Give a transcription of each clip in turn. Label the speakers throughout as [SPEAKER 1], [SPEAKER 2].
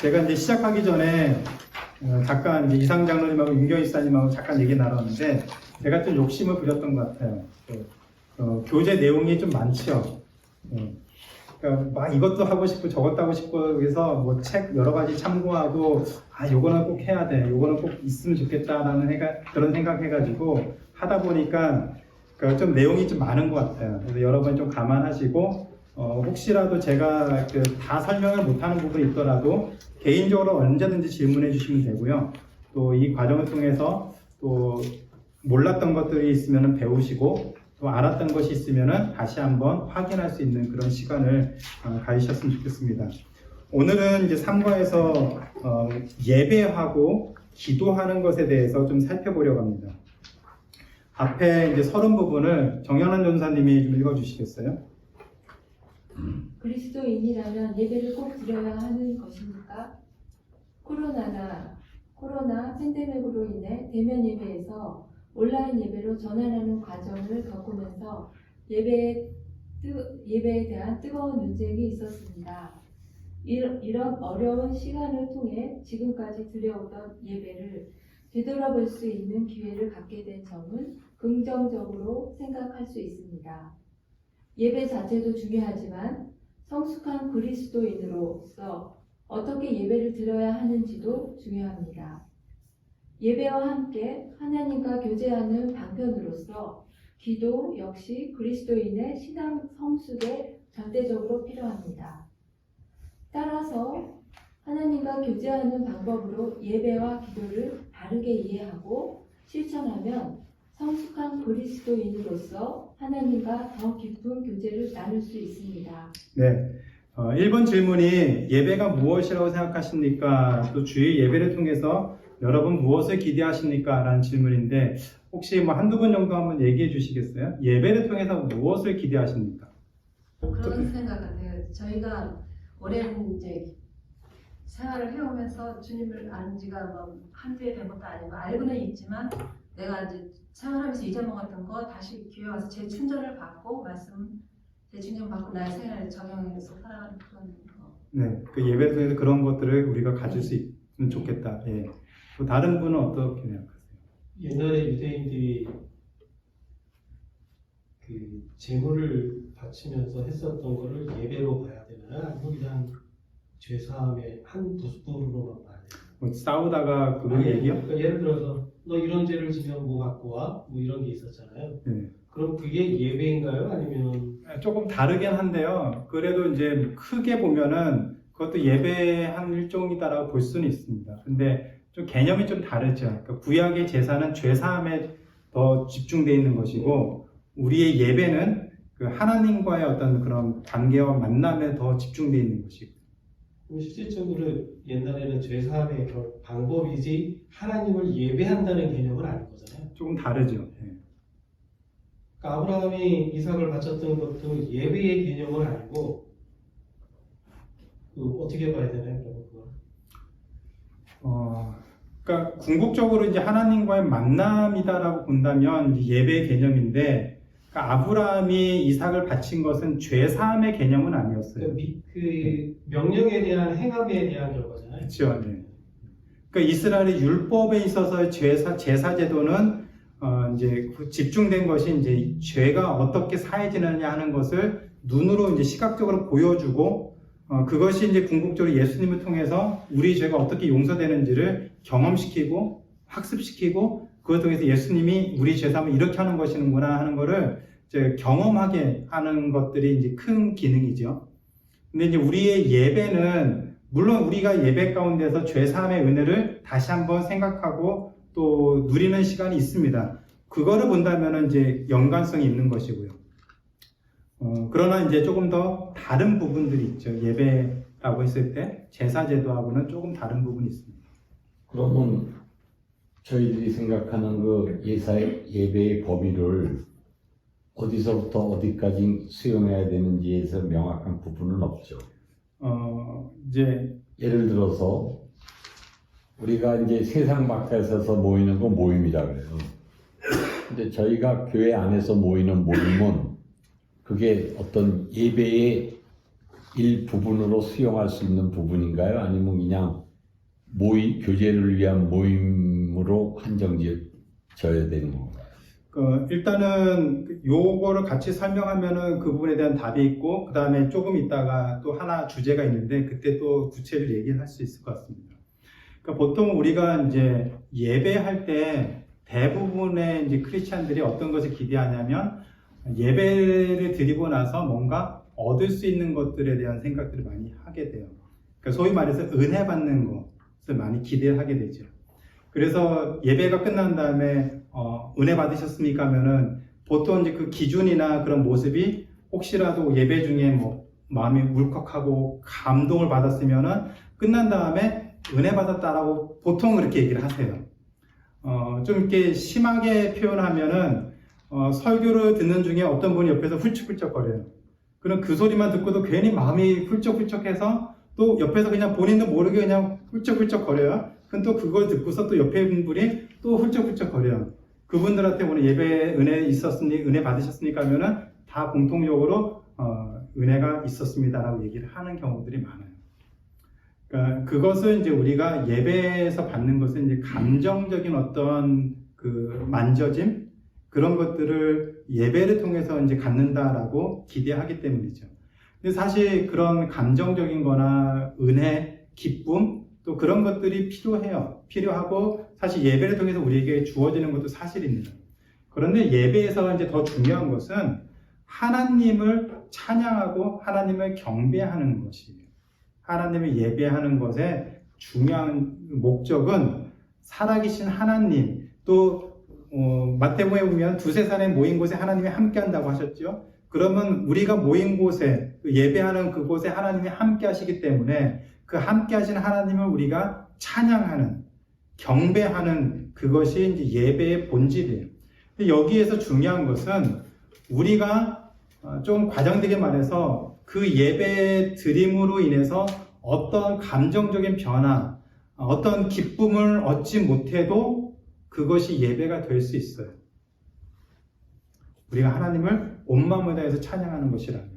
[SPEAKER 1] 제가 이제 시작하기 전에 잠깐 이제 이상 장로님하고 윤경희 사님하고 잠깐 얘기 나눴는데 제가 좀 욕심을 부렸던 것 같아요. 교재 내용이 좀 많죠. 그러니까 막 이것도 하고 싶고 저것도 하고 싶고 그래서 뭐 책 여러 가지 참고하고 요거는 꼭 해야 돼, 요거는 꼭 있으면 좋겠다라는 그런 생각해가지고 하다 보니까 좀 내용이 좀 많은 것 같아요. 그래서 여러분 좀 감안하시고 혹시라도 제가 다 설명을 못하는 부분이 있더라도 개인적으로 언제든지 질문해 주시면 되고요. 또 이 과정을 통해서 또 몰랐던 것들이 있으면 배우시고 또 알았던 것이 있으면 다시 한번 확인할 수 있는 그런 시간을 가지셨으면 좋겠습니다. 오늘은 이제 3과에서 예배하고 기도하는 것에 대해서 좀 살펴보려고 합니다. 앞에 이제 서론 부분을 정현원 전사님이 좀 읽어주시겠어요?
[SPEAKER 2] 그리스도인이라면 예배를 꼭 드려야 하는 것입니까? 코로나 팬데믹으로 인해 대면 예배에서 온라인 예배로 전환하는 과정을 겪으면서 예배에 대한 뜨거운 논쟁이 있었습니다. 이런 어려운 시간을 통해 지금까지 드려오던 예배를 되돌아볼 수 있는 기회를 갖게 된 점은 긍정적으로 생각할 수 있습니다. 예배 자체도 중요하지만 성숙한 그리스도인으로서 어떻게 예배를 드려야 하는지도 중요합니다. 예배와 함께 하나님과 교제하는 방편으로서 기도 역시 그리스도인의 신앙 성숙에 절대적으로 필요합니다. 따라서 하나님과 교제하는 방법으로 예배와 기도를 바르게 이해하고 실천하면 성숙한 그리스도인으로서 하나님과 더 깊은 교제를 나눌 수 있습니다.
[SPEAKER 1] 네. 1번 질문이 예배가 무엇이라고 생각하십니까? 또 주의 예배를 통해서 여러분 무엇을 기대하십니까? 라는 질문인데 혹시 뭐 한두 분 정도 한번 얘기해 주시겠어요? 예배를 통해서 무엇을 기대하십니까?
[SPEAKER 3] 그런 생각 같아요. 저희가 오랜 이제 생활을 해오면서 주님을 아는 지가 뭐 한두 해 된 것도 아니고 알고는 있지만 내가 이제 생활하면서 잊어먹었던 거 다시 교회 와서 재충전을 받고 말씀 재충전 받고 나의 생활을 적용해서 살아가는 그런 거.
[SPEAKER 1] 네, 그 예배를 통해서 그런 것들을 우리가 가질 수 있으면 좋겠다. 예. 또 다른 분은 어떻게 생각하세요?
[SPEAKER 4] 옛날에 유대인들이 그 제물을 바치면서 했었던 거를 예배로 봐야 되나요? 아니면 그냥 죄사함의 한 부분으로만 봐야 되나요?
[SPEAKER 1] 뭐 싸우다가 그런 얘기요?
[SPEAKER 4] 그러니까 예를 들어서 너 이런 죄를 지면 뭐 갖고 와? 뭐 이런 게 있었잖아요.
[SPEAKER 1] 네.
[SPEAKER 4] 그럼 그게 예배인가요? 아니면
[SPEAKER 1] 조금 다르긴 한데요. 그래도 이제 크게 보면은 그것도 예배의 한 일종이다라고 볼 수는 있습니다. 근데 좀 개념이 좀 다르죠. 그러니까 구약의 제사는 죄사함에 더 집중되어 있는 것이고 우리의 예배는 그 하나님과의 어떤 그런 관계와 만남에 더 집중되어 있는 것이고.
[SPEAKER 4] 실질적으로 옛날에는 죄사함의 방법이지 하나님을 예배한다는 개념은 아닌 거잖아요.
[SPEAKER 1] 조금 다르죠. 예.
[SPEAKER 4] 그러니까 아브라함이 이삭을 바쳤던 것도 예배의 개념은 아니고 어떻게 봐야 되나요? 그러면 그거?
[SPEAKER 1] 그러니까 궁극적으로 이제 하나님과의 만남이다라고 본다면 이제 예배의 개념인데, 그러니까 아브라함이 이삭을 바친 것은 죄 사함의 개념은 아니었어요.
[SPEAKER 4] 그 명령에 대한 행함에 대한 결과잖아요.
[SPEAKER 1] 그렇죠. 네. 그러니까 이스라엘의 율법에 있어서 제사 제도는 이제 집중된 것이 이제 죄가 어떻게 사해지느냐 하는 것을 눈으로 이제 시각적으로 보여주고 그것이 이제 궁극적으로 예수님을 통해서 우리 죄가 어떻게 용서되는지를 경험시키고 학습시키고 그것 통해서 예수님이 우리 죄사함을 이렇게 하는 것이구나 하는 것을 이제 경험하게 하는 것들이 이제 큰 기능이죠. 근데 이제 우리의 예배는 물론 우리가 예배 가운데서 죄사함의 은혜를 다시 한번 생각하고 또 누리는 시간이 있습니다. 그거를 본다면 이제 연관성이 있는 것이고요. 그러나 이제 조금 더 다른 부분들이 있죠. 예배라고 했을 때 제사제도하고는 조금 다른 부분이 있습니다.
[SPEAKER 5] 그러면 저희들이 생각하는 그 예배의 범위를 어디서부터 어디까지 수용해야 되는지에서 명확한 부분은 없죠.
[SPEAKER 1] 이제
[SPEAKER 5] 예를 들어서 우리가 이제 세상 바깥에서 모이는 건 모임이라 그래요. 근데 저희가 교회 안에서 모이는 모임은 그게 어떤 예배의 일부분으로 수용할 수 있는 부분인가요? 아니면 그냥 교제를 위한 모임으로 한정지어야 되는 건가요?
[SPEAKER 1] 일단은 요거를 같이 설명하면은 그 부분에 대한 답이 있고, 그 다음에 조금 있다가 또 하나 주제가 있는데 그때 또 구체를 얘기를 할 수 있을 것 같습니다. 그러니까 보통 우리가 이제 예배할 때 대부분의 이제 크리스찬들이 어떤 것을 기대하냐면, 예배를 드리고 나서 뭔가 얻을 수 있는 것들에 대한 생각들을 많이 하게 돼요. 그러니까 소위 말해서 은혜 받는 것을 많이 기대를 하게 되죠. 그래서 예배가 끝난 다음에 은혜 받으셨습니까? 하면은 보통 이제 그 기준이나 그런 모습이 혹시라도 예배 중에 뭐 마음이 울컥하고 감동을 받았으면은 끝난 다음에 은혜 받았다라고 보통 그렇게 얘기를 하세요. 좀 이렇게 심하게 표현하면은 설교를 듣는 중에 어떤 분이 옆에서 훌쩍훌쩍거려요. 그럼 그 소리만 듣고도 괜히 마음이 훌쩍훌쩍해서 또 옆에서 그냥 본인도 모르게 그냥 훌쩍훌쩍거려요. 그럼 또 그걸 듣고서 또 옆에 있는 분이 또 훌쩍훌쩍거려요. 그분들한테 오늘 예배 은혜 받으셨습니까? 하면은 다 공통적으로 은혜가 있었습니다라고 얘기를 하는 경우들이 많아요. 그러니까 그것을 이제 우리가 예배에서 받는 것은 이제 감정적인 어떤 그 만져짐, 그런 것들을 예배를 통해서 이제 갖는다라고 기대하기 때문이죠. 근데 사실 그런 감정적인 거나 은혜, 기쁨, 또 그런 것들이 필요하고, 사실 예배를 통해서 우리에게 주어지는 것도 사실입니다. 그런데 예배에서 이제 더 중요한 것은 하나님을 찬양하고 하나님을 경배하는 것이에요. 하나님을 예배하는 것의 중요한 목적은 살아계신 하나님, 또 마태복음에 보면 두세 사람이 모인 곳에 하나님이 함께 한다고 하셨죠. 그러면 우리가 모인 곳에, 예배하는 그곳에 하나님이 함께 하시기 때문에 그 함께 하신 하나님을 우리가 찬양하는, 경배하는 그것이 이제 예배의 본질이에요. 근데 여기에서 중요한 것은 우리가 좀 과장되게 말해서 그 예배 드림으로 인해서 어떤 감정적인 변화, 어떤 기쁨을 얻지 못해도 그것이 예배가 될 수 있어요. 우리가 하나님을 온 마음을 다해서 찬양하는 것이라면.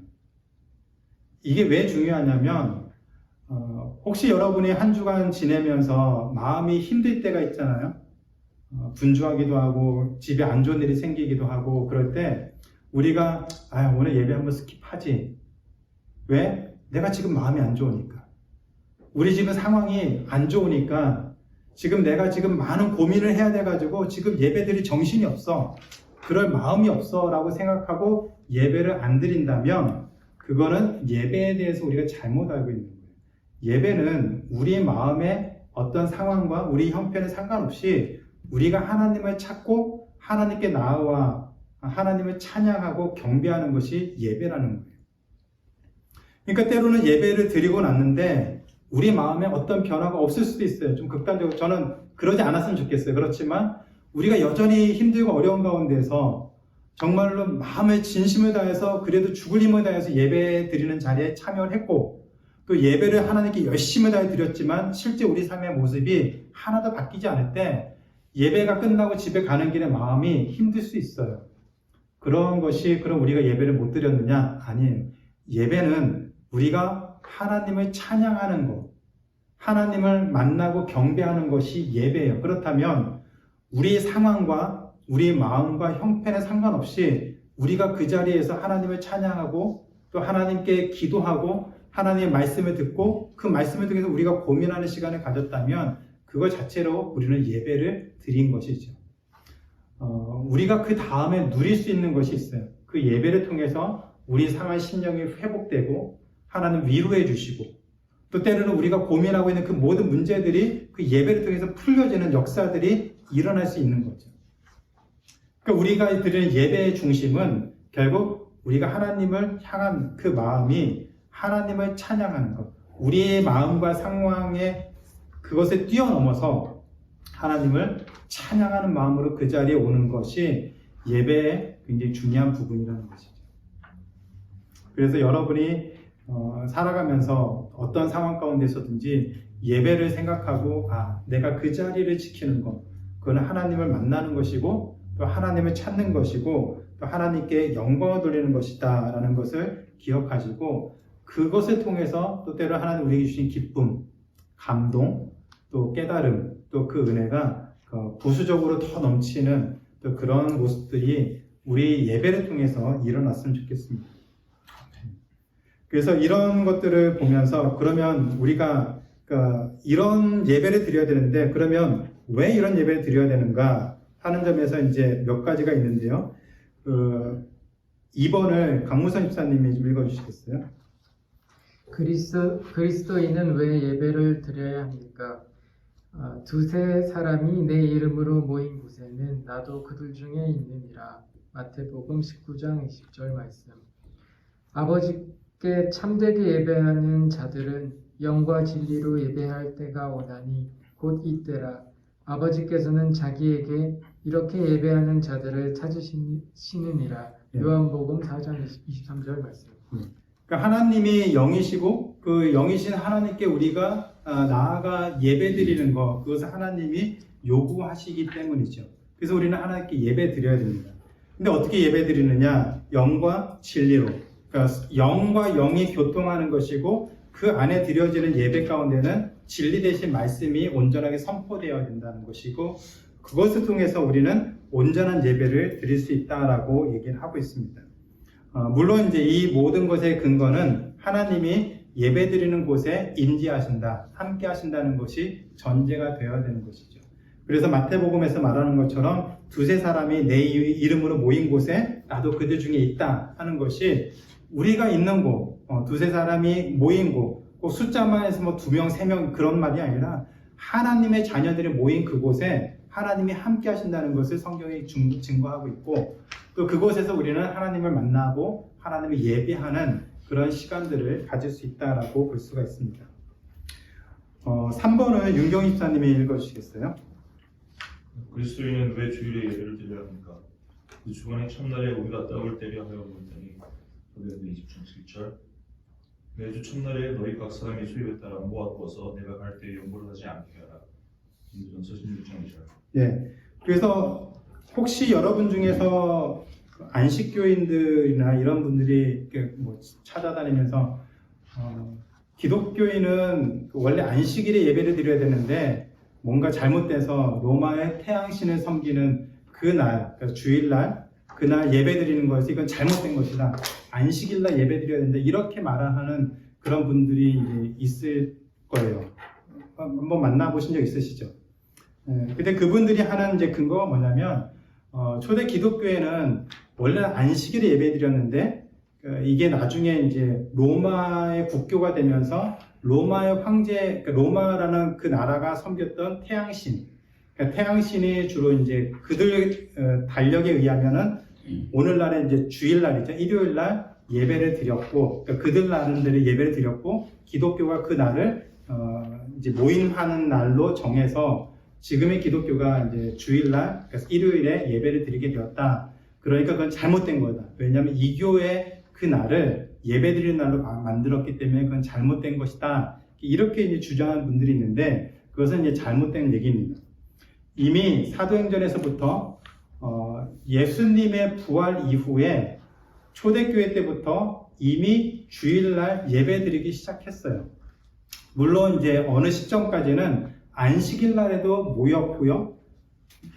[SPEAKER 1] 이게 왜 중요하냐면 혹시 여러분이 한 주간 지내면서 마음이 힘들 때가 있잖아요. 분주하기도 하고 집에 안 좋은 일이 생기기도 하고 그럴 때 우리가 오늘 예배 한번 스킵하지. 왜? 내가 지금 마음이 안 좋으니까. 우리 집은 상황이 안 좋으니까 내가 지금 많은 고민을 해야 돼가지고 지금 예배드릴 정신이 없어. 그럴 마음이 없어 라고 생각하고 예배를 안 드린다면 그거는 예배에 대해서 우리가 잘못 알고 있는 거예요. 예배는 우리 마음의 어떤 상황과 우리 형편에 상관없이 우리가 하나님을 찾고 하나님께 나아와 하나님을 찬양하고 경배하는 것이 예배라는 거예요. 그러니까 때로는 예배를 드리고 났는데 우리 마음에 어떤 변화가 없을 수도 있어요. 좀 극단적으로 저는 그러지 않았으면 좋겠어요. 그렇지만 우리가 여전히 힘들고 어려운 가운데서 정말로 마음의 진심을 다해서 그래도 죽을 힘을 다해서 예배 드리는 자리에 참여를 했고 또 예배를 하나님께 열심을 다해 드렸지만 실제 우리 삶의 모습이 하나도 바뀌지 않을 때 예배가 끝나고 집에 가는 길에 마음이 힘들 수 있어요. 그런 것이 그럼 우리가 예배를 못 드렸느냐? 아니에요. 예배는 우리가 하나님을 찬양하는 것, 하나님을 만나고 경배하는 것이 예배예요. 그렇다면 우리 상황과 우리 마음과 형편에 상관없이 우리가 그 자리에서 하나님을 찬양하고 또 하나님께 기도하고 하나님의 말씀을 듣고 그 말씀을 통해서 우리가 고민하는 시간을 가졌다면 그것 자체로 우리는 예배를 드린 것이죠. 우리가 그 다음에 누릴 수 있는 것이 있어요. 그 예배를 통해서 우리 상한 심령이 회복되고 하나님 위로해 주시고 또 때로는 우리가 고민하고 있는 그 모든 문제들이 그 예배를 통해서 풀려지는 역사들이 일어날 수 있는 거죠. 그러니까 우리가 드리는 예배의 중심은 결국 우리가 하나님을 향한 그 마음이 하나님을 찬양하는 것, 우리의 마음과 상황에 그것을 뛰어넘어서 하나님을 찬양하는 마음으로 그 자리에 오는 것이 예배의 굉장히 중요한 부분이라는 것이죠. 그래서 여러분이 살아가면서 어떤 상황 가운데서든지 예배를 생각하고 내가 그 자리를 지키는 것, 그건 하나님을 만나는 것이고 또 하나님을 찾는 것이고 또 하나님께 영광을 돌리는 것이다 라는 것을 기억하시고 그것을 통해서 또 때로 하나님 우리에게 주신 기쁨, 감동, 또 깨달음, 또 그 은혜가 부수적으로 더 넘치는 또 그런 모습들이 우리 예배를 통해서 일어났으면 좋겠습니다. 그래서 이런 것들을 보면서 그러면 우리가 이런 예배를 드려야 되는데 그러면 왜 이런 예배를 드려야 되는가 하는 점에서 이제 몇 가지가 있는데요. 2번을 강무선 집사님이 좀 읽어주시겠어요?
[SPEAKER 6] 그리스도인은 왜 예배를 드려야 합니까? 두세 사람이 내 이름으로 모인 곳에는 나도 그들 중에 있느니라. 마태복음 19장 20절 말씀. 아버지께 참되게 예배하는 자들은 영과 진리로 예배할 때가 오나니 곧 이때라. 아버지께서는 자기에게 이렇게 예배하는 자들을 찾으시느니라. 요한복음 4장 23절 말씀.
[SPEAKER 1] 그러니까 하나님이 영이시고 그 영이신 하나님께 우리가 나아가 예배드리는 것, 그것을 하나님이 요구하시기 때문이죠. 그래서 우리는 하나님께 예배 드려야 됩니다. 근데 어떻게 예배 드리느냐? 영과 진리로. 그러니까 영과 영이 교통하는 것이고 그 안에 드려지는 예배 가운데는 진리 대신 말씀이 온전하게 선포되어야 된다는 것이고 그것을 통해서 우리는 온전한 예배를 드릴 수 있다라고 얘기를 하고 있습니다. 물론 이제 이 모든 것의 근거는 하나님이 예배드리는 곳에 임재하신다, 함께 하신다는 것이 전제가 되어야 되는 것이죠. 그래서 마태복음에서 말하는 것처럼 두세 사람이 내 이름으로 모인 곳에 나도 그들 중에 있다 하는 것이 우리가 있는 곳, 두세 사람이 모인 곳, 꼭 숫자만 해서 뭐 2명, 3명 그런 말이 아니라 하나님의 자녀들이 모인 그곳에 하나님이 함께 하신다는 것을 성경이 증거하고 있고 또 그곳에서 우리는 하나님을 만나고 하나님을 예배하는 그런 시간들을 가질 수 있다라고 볼 수가 있습니다. 3번은 윤경희 집사님이 읽어주시겠어요?
[SPEAKER 7] 그리스도인은 왜 주일에 예배를 드려야 합니까? 그 주간의 첫날에 우리가 떡을 떼려 하여 모였더니 고린도 20장 7절 매주 첫날에 너희 각 사람이 수입에 따라 모아두어서 내가 갈 때 연보를 하지 않게 하라. 전서 16장 2절.
[SPEAKER 1] 예. 그래서 혹시 여러분 중에서 안식교인들이나 이런 분들이 뭐 찾아다니면서 기독교인은 원래 안식일에 예배를 드려야 되는데 뭔가 잘못돼서 로마의 태양신을 섬기는 그날, 그러니까 주일날 그날 예배 드리는 것이 이건 잘못된 것이다. 안식일날 예배 드려야 된다. 이렇게 말하는 그런 분들이 있을 거예요. 한번 만나보신 적 있으시죠? 근데 그분들이 하는 이제 근거가 뭐냐면 초대 기독교회는 원래 안식일에 예배 드렸는데 이게 나중에 이제 로마의 국교가 되면서 로마의 황제, 그러니까 로마라는 그 나라가 섬겼던 태양신, 그러니까 태양신이 주로 이제 그들 달력에 의하면은 오늘날에 이제 주일날이죠. 일요일날 예배를 드렸고, 그러니까 그들 나름대로 예배를 드렸고, 기독교가 그 날을 이제 모임하는 날로 정해서 지금의 기독교가 이제 주일날, 그래서 일요일에 예배를 드리게 되었다. 그러니까 그건 잘못된 거다. 왜냐하면 이 교회 그 날을 예배 드리는 날로 만들었기 때문에 그건 잘못된 것이다. 이렇게 이제 주장하는 분들이 있는데 그것은 이제 잘못된 얘기입니다. 이미 사도행전에서부터 예수님의 부활 이후에 초대교회 때부터 이미 주일날 예배 드리기 시작했어요. 물론 이제 어느 시점까지는 안식일 날에도 모였고요.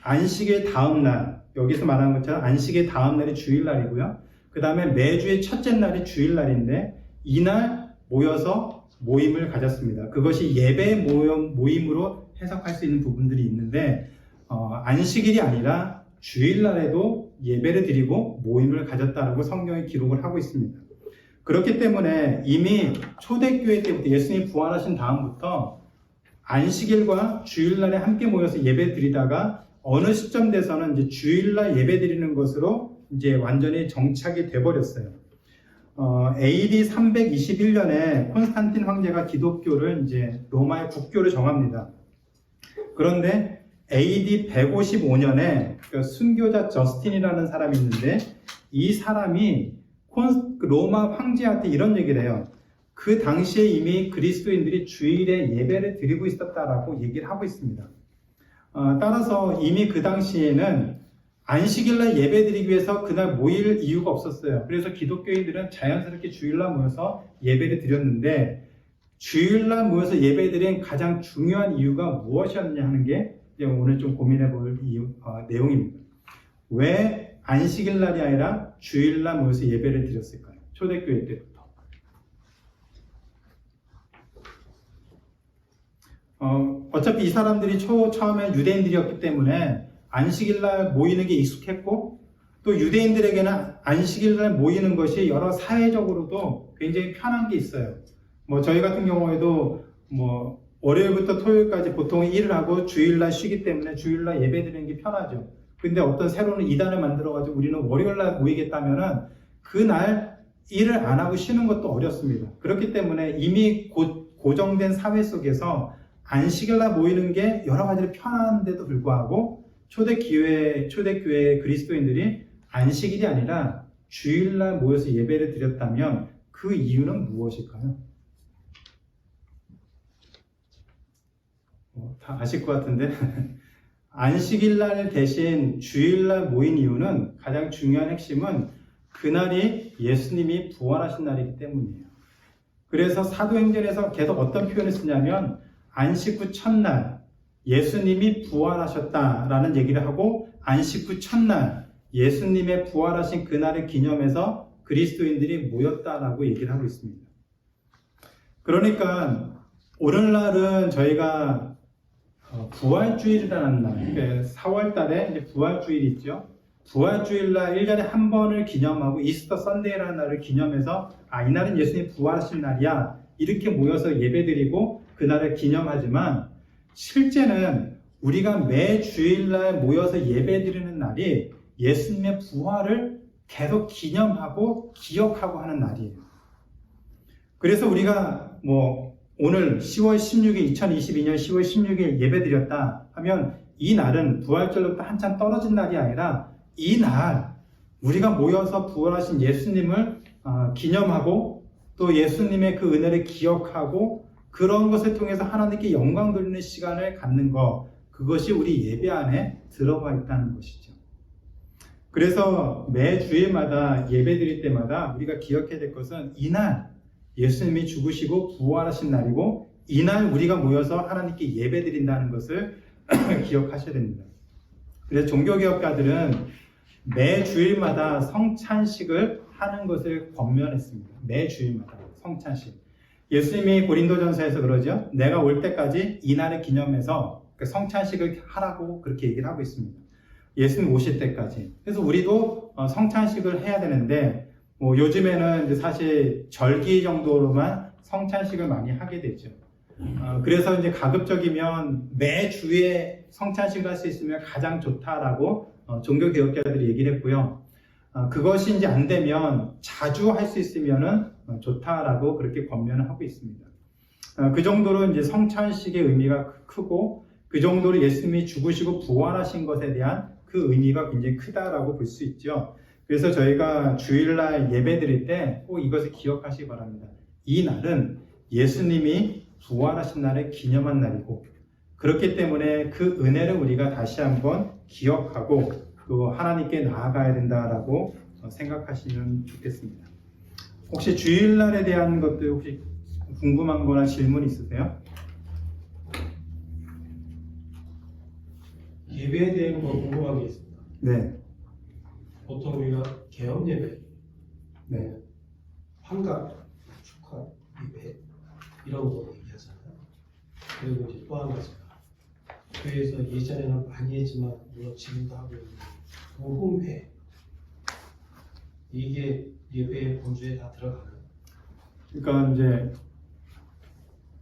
[SPEAKER 1] 안식일 다음 날, 여기서 말하는 것처럼 안식일 다음 날이 주일날이고요. 그 다음에 매주의 첫째 날이 주일날인데 이날 모여서 모임을 가졌습니다. 그것이 예배 모임으로 해석할 수 있는 부분들이 있는데 안식일이 아니라 주일날에도 예배를 드리고 모임을 가졌다라고 성경이 기록을 하고 있습니다. 그렇기 때문에 이미 초대교회 때부터 예수님이 부활하신 다음부터 안식일과 주일날에 함께 모여서 예배 드리다가 어느 시점 돼서는 이제 주일날 예배 드리는 것으로 이제 완전히 정착이 돼버렸어요. AD 321년에 콘스탄틴 황제가 기독교를 이제 로마의 국교를 정합니다. 그런데 AD 155년에 순교자 저스틴이라는 사람이 있는데 이 사람이 로마 황제한테 이런 얘기를 해요. 그 당시에 이미 그리스도인들이 주일에 예배를 드리고 있었다라고 얘기를 하고 있습니다. 따라서 이미 그 당시에는 안식일날 예배드리기 위해서 그날 모일 이유가 없었어요. 그래서 기독교인들은 자연스럽게 주일날 모여서 예배를 드렸는데 주일날 모여서 예배드린 가장 중요한 이유가 무엇이었느냐 하는 게 이제 오늘 좀 고민해 볼 내용입니다. 왜 안식일날이 아니라 주일날 모여서 예배를 드렸을까요? 초대교회 때부터. 어차피 이 사람들이 처음에 유대인들이었기 때문에 안식일날 모이는 게 익숙했고 또 유대인들에게는 안식일날 모이는 것이 여러 사회적으로도 굉장히 편한 게 있어요. 뭐 저희 같은 경우에도 뭐 월요일부터 토요일까지 보통 일을 하고 주일날 쉬기 때문에 주일날 예배 드리는 게 편하죠. 근데 어떤 새로운 이단을 만들어가지고 우리는 월요일날 모이겠다면은 그날 일을 안 하고 쉬는 것도 어렵습니다. 그렇기 때문에 이미 고정된 사회 속에서 안식일날 모이는 게 여러 가지로 편한데도 불구하고 초대교회 그리스도인들이 안식일이 아니라 주일날 모여서 예배를 드렸다면 그 이유는 무엇일까요? 다 아실 것 같은데 안식일날 대신 주일날 모인 이유는 가장 중요한 핵심은 그날이 예수님이 부활하신 날이기 때문이에요. 그래서 사도행전에서 계속 어떤 표현을 쓰냐면 안식 후 첫날 예수님이 부활하셨다라는 얘기를 하고 안식 후 첫날 예수님의 부활하신 그날을 기념해서 그리스도인들이 모였다라고 얘기를 하고 있습니다. 그러니까 오늘날은 저희가 부활주일이라는 날, 4월 달에 이제 부활주일이 있죠. 부활주일날 1년에 한 번을 기념하고 이스터 선데이라는 날을 기념해서 이날은 예수님 부활하신 날이야 이렇게 모여서 예배드리고 그날을 기념하지만 실제는 우리가 매 주일날 모여서 예배드리는 날이 예수님의 부활을 계속 기념하고 기억하고 하는 날이에요. 그래서 우리가 오늘 10월 16일 2022년 10월 16일 예배드렸다 하면 이 날은 부활절로부터 한참 떨어진 날이 아니라 이 날 우리가 모여서 부활하신 예수님을 기념하고 또 예수님의 그 은혜를 기억하고 그런 것을 통해서 하나님께 영광 돌리는 시간을 갖는 것, 그것이 우리 예배 안에 들어가 있다는 것이죠. 그래서 매 주일마다 예배 드릴 때마다 우리가 기억해야 될 것은 이날 예수님이 죽으시고 부활하신 날이고 이날 우리가 모여서 하나님께 예배 드린다는 것을 기억하셔야 됩니다. 그래서 종교개혁가들은 매 주일마다 성찬식을 하는 것을 권면했습니다. 매 주일마다 성찬식. 예수님이 고린도전서에서 그러죠. 내가 올 때까지 이날을 기념해서 성찬식을 하라고 그렇게 얘기를 하고 있습니다. 예수님 오실 때까지. 그래서 우리도 성찬식을 해야 되는데 요즘에는 이제 사실 절기 정도로만 성찬식을 많이 하게 되죠. 그래서 이제 가급적이면 매 주에 성찬식을 할 수 있으면 가장 좋다라고 종교개혁자들이 얘기를 했고요. 그것이 이제 안 되면 자주 할 수 있으면은 좋다라고 그렇게 권면을 하고 있습니다. 그 정도로 이제 성찬식의 의미가 크고 그 정도로 예수님이 죽으시고 부활하신 것에 대한 그 의미가 굉장히 크다라고 볼 수 있죠. 그래서 저희가 주일날 예배 드릴 때 꼭 이것을 기억하시기 바랍니다. 이 날은 예수님이 부활하신 날을 기념한 날이고 그렇기 때문에 그 은혜를 우리가 다시 한번 기억하고 또 하나님께 나아가야 된다라고 생각하시면 좋겠습니다. 혹시 주일날에 대한 것들 혹시 궁금한 거나 질문 있으세요?
[SPEAKER 4] 예배에 대한 거 궁금한 게 있습니다.
[SPEAKER 1] 네.
[SPEAKER 4] 보통 우리가 개업 예배,
[SPEAKER 1] 네.
[SPEAKER 4] 환갑, 축하 예배 이런 거 얘기하잖아요. 그리고 이제 또 한 가지가 교회에서 예전에는 많이 했지만 물론 지금도 하고 있는 모금회, 이게 예배 본주에 다 들어가나요?
[SPEAKER 1] 그러니까 이제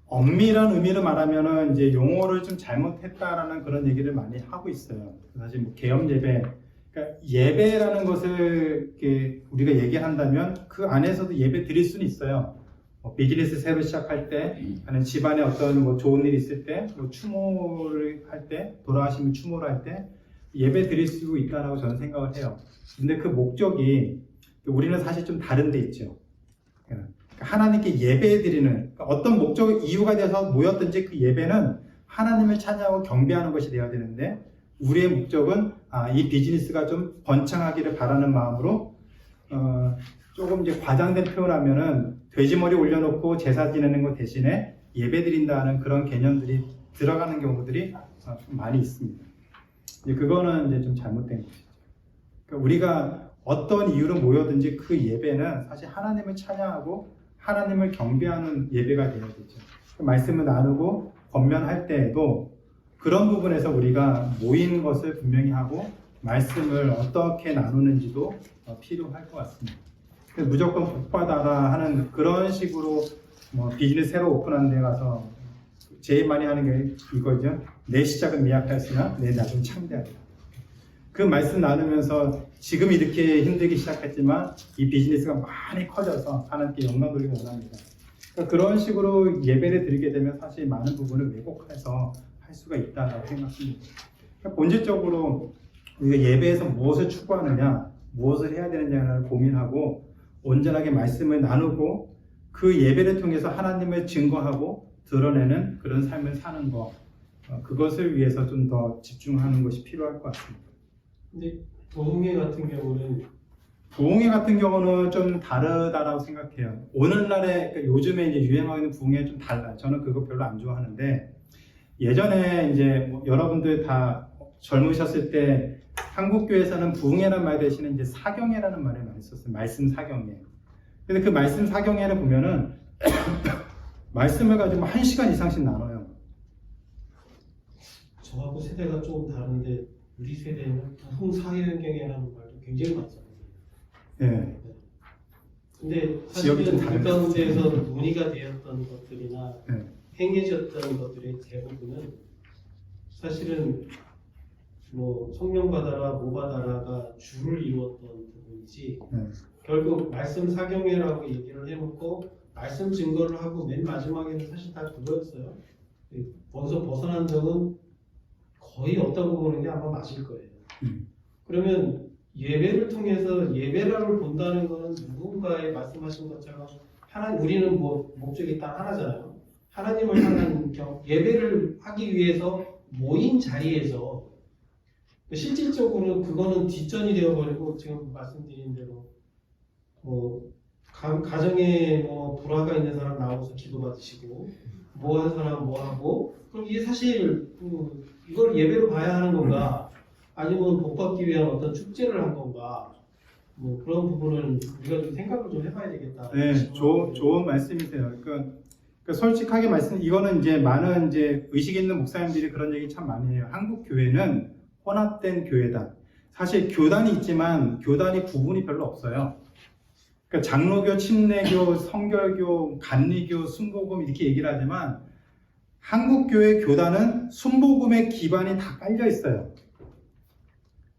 [SPEAKER 1] 엄밀한 의미로 말하면은 이제 용어를 좀 잘못했다라는 그런 얘기를 많이 하고 있어요. 사실 개업 예배, 그러니까 예배라는 것을 이렇게 우리가 얘기한다면 그 안에서도 예배 드릴 수는 있어요. 비즈니스 새로 시작할 때, 아니면 집안에 어떤 좋은 일이 있을 때, 추모를 할 때, 돌아가시면 추모를 할 때 예배 드릴 수 있다라고 저는 생각을 해요. 근데 그 목적이 우리는 사실 좀 다른 데 있죠. 그러니까 하나님께 예배 드리는, 그러니까 어떤 목적, 이유가 돼서 모였든지 그 예배는 하나님을 찬양하고 경배하는 것이 되어야 되는데 우리의 목적은 이 비즈니스가 좀 번창하기를 바라는 마음으로 조금 이제 과장된 표현하면은 돼지머리 올려놓고 제사 지내는 것 대신에 예배 드린다는 그런 개념들이 들어가는 경우들이 좀 많이 있습니다. 그거는 이제 좀 잘못된 것이죠. 그러니까 우리가 어떤 이유로 모여든지 그 예배는 사실 하나님을 찬양하고 하나님을 경배하는 예배가 되어야 되죠. 그 말씀을 나누고 권면할 때에도 그런 부분에서 우리가 모이는 것을 분명히 하고 말씀을 어떻게 나누는지도 필요할 것 같습니다. 무조건 복받아라 하는 그런 식으로 비즈니스 새로 오픈한 데 가서 제일 많이 하는 게 이거죠. 내 시작은 미약하였으나 내 나중은 창대하리라. 그 말씀 나누면서 지금 이렇게 힘들기 시작했지만 이 비즈니스가 많이 커져서 하나님께 영광 돌리기 원합니다. 그러니까 그런 식으로 예배를 드리게 되면 사실 많은 부분을 왜곡해서 할 수가 있다고 생각합니다. 그러니까 본질적으로 우리가 예배에서 무엇을 추구하느냐, 무엇을 해야 되느냐를 고민하고 온전하게 말씀을 나누고 그 예배를 통해서 하나님을 증거하고 드러내는 그런 삶을 사는 것, 그것을 위해서 좀 더 집중하는 것이 필요할 것 같습니다.
[SPEAKER 4] 근데 부흥회 같은 경우는
[SPEAKER 1] 부흥회 같은 경우는 좀 다르다라고 생각해요. 오늘날에 그러니까 요즘에 이제 유행하고 있는 부흥회 좀 달라요. 저는 그거 별로 안 좋아하는데 예전에 이제 여러분들 다 젊으셨을 때 한국 교회에서는 부흥회란 말 대신에 이제 사경회라는 말을 많이 썼어요. 말씀 사경회. 근데 그 말씀 사경회를 보면은 말씀을 가지고 1시간 이상씩 나눠요.
[SPEAKER 4] 저하고 세대가 조금 다른데 우리 세대는 부흥 사회환경이라는 말도 굉장히 많잖아요.
[SPEAKER 1] 예.
[SPEAKER 4] 근데
[SPEAKER 1] 지역이 좀
[SPEAKER 4] 사실은 그
[SPEAKER 1] 다르죠.
[SPEAKER 4] 가운데에서 논의가 되었던 것들이나
[SPEAKER 1] 예.
[SPEAKER 4] 행해졌던 것들의 대부분은 사실은 뭐 성령 받아라, 뭐 받아라가 주를 이루었던 부분이지
[SPEAKER 1] 예.
[SPEAKER 4] 결국 말씀 사경회라고 얘기를 해놓고 말씀 증거를 하고 맨 마지막에는 사실 다 그거였어요. 거기서 벗어난 적은 거의 없다고 보는 게 아마 맞을 거예요. 그러면 예배를 통해서 예배라를 본다는 것은 누군가의 말씀하신 것처럼 우리는 뭐 목적이 딱 하나잖아요. 하나님을 향한 예배를 하기 위해서 모인 자리에서 실질적으로 그거는 뒷전이 되어버리고 지금 말씀드린 대로 뭐 가정에 뭐 불화가 있는 사람 나와서 기도받으시고 뭐 하는 사람 뭐 하고 그럼 이게 사실 이걸 예배로 봐야 하는 건가 아니면 복받기 위한 어떤 축제를 한 건가 뭐 그런 부분을 우리가 좀 생각을 좀 해봐야 되겠다.
[SPEAKER 1] 네, 좋은 말씀이세요. 그러니까 솔직하게 이거는 이제 많은 이제 의식 있는 목사님들이 그런 얘기 참 많이 해요. 한국 교회는 혼합된 교회다. 사실 교단이 있지만 교단이 구분이 별로 없어요. 그러니까 장로교, 침례교, 성결교, 감리교, 순복음 이렇게 얘기를 하지만 한국 교회 교단은 순복음의 기반이 다 깔려 있어요.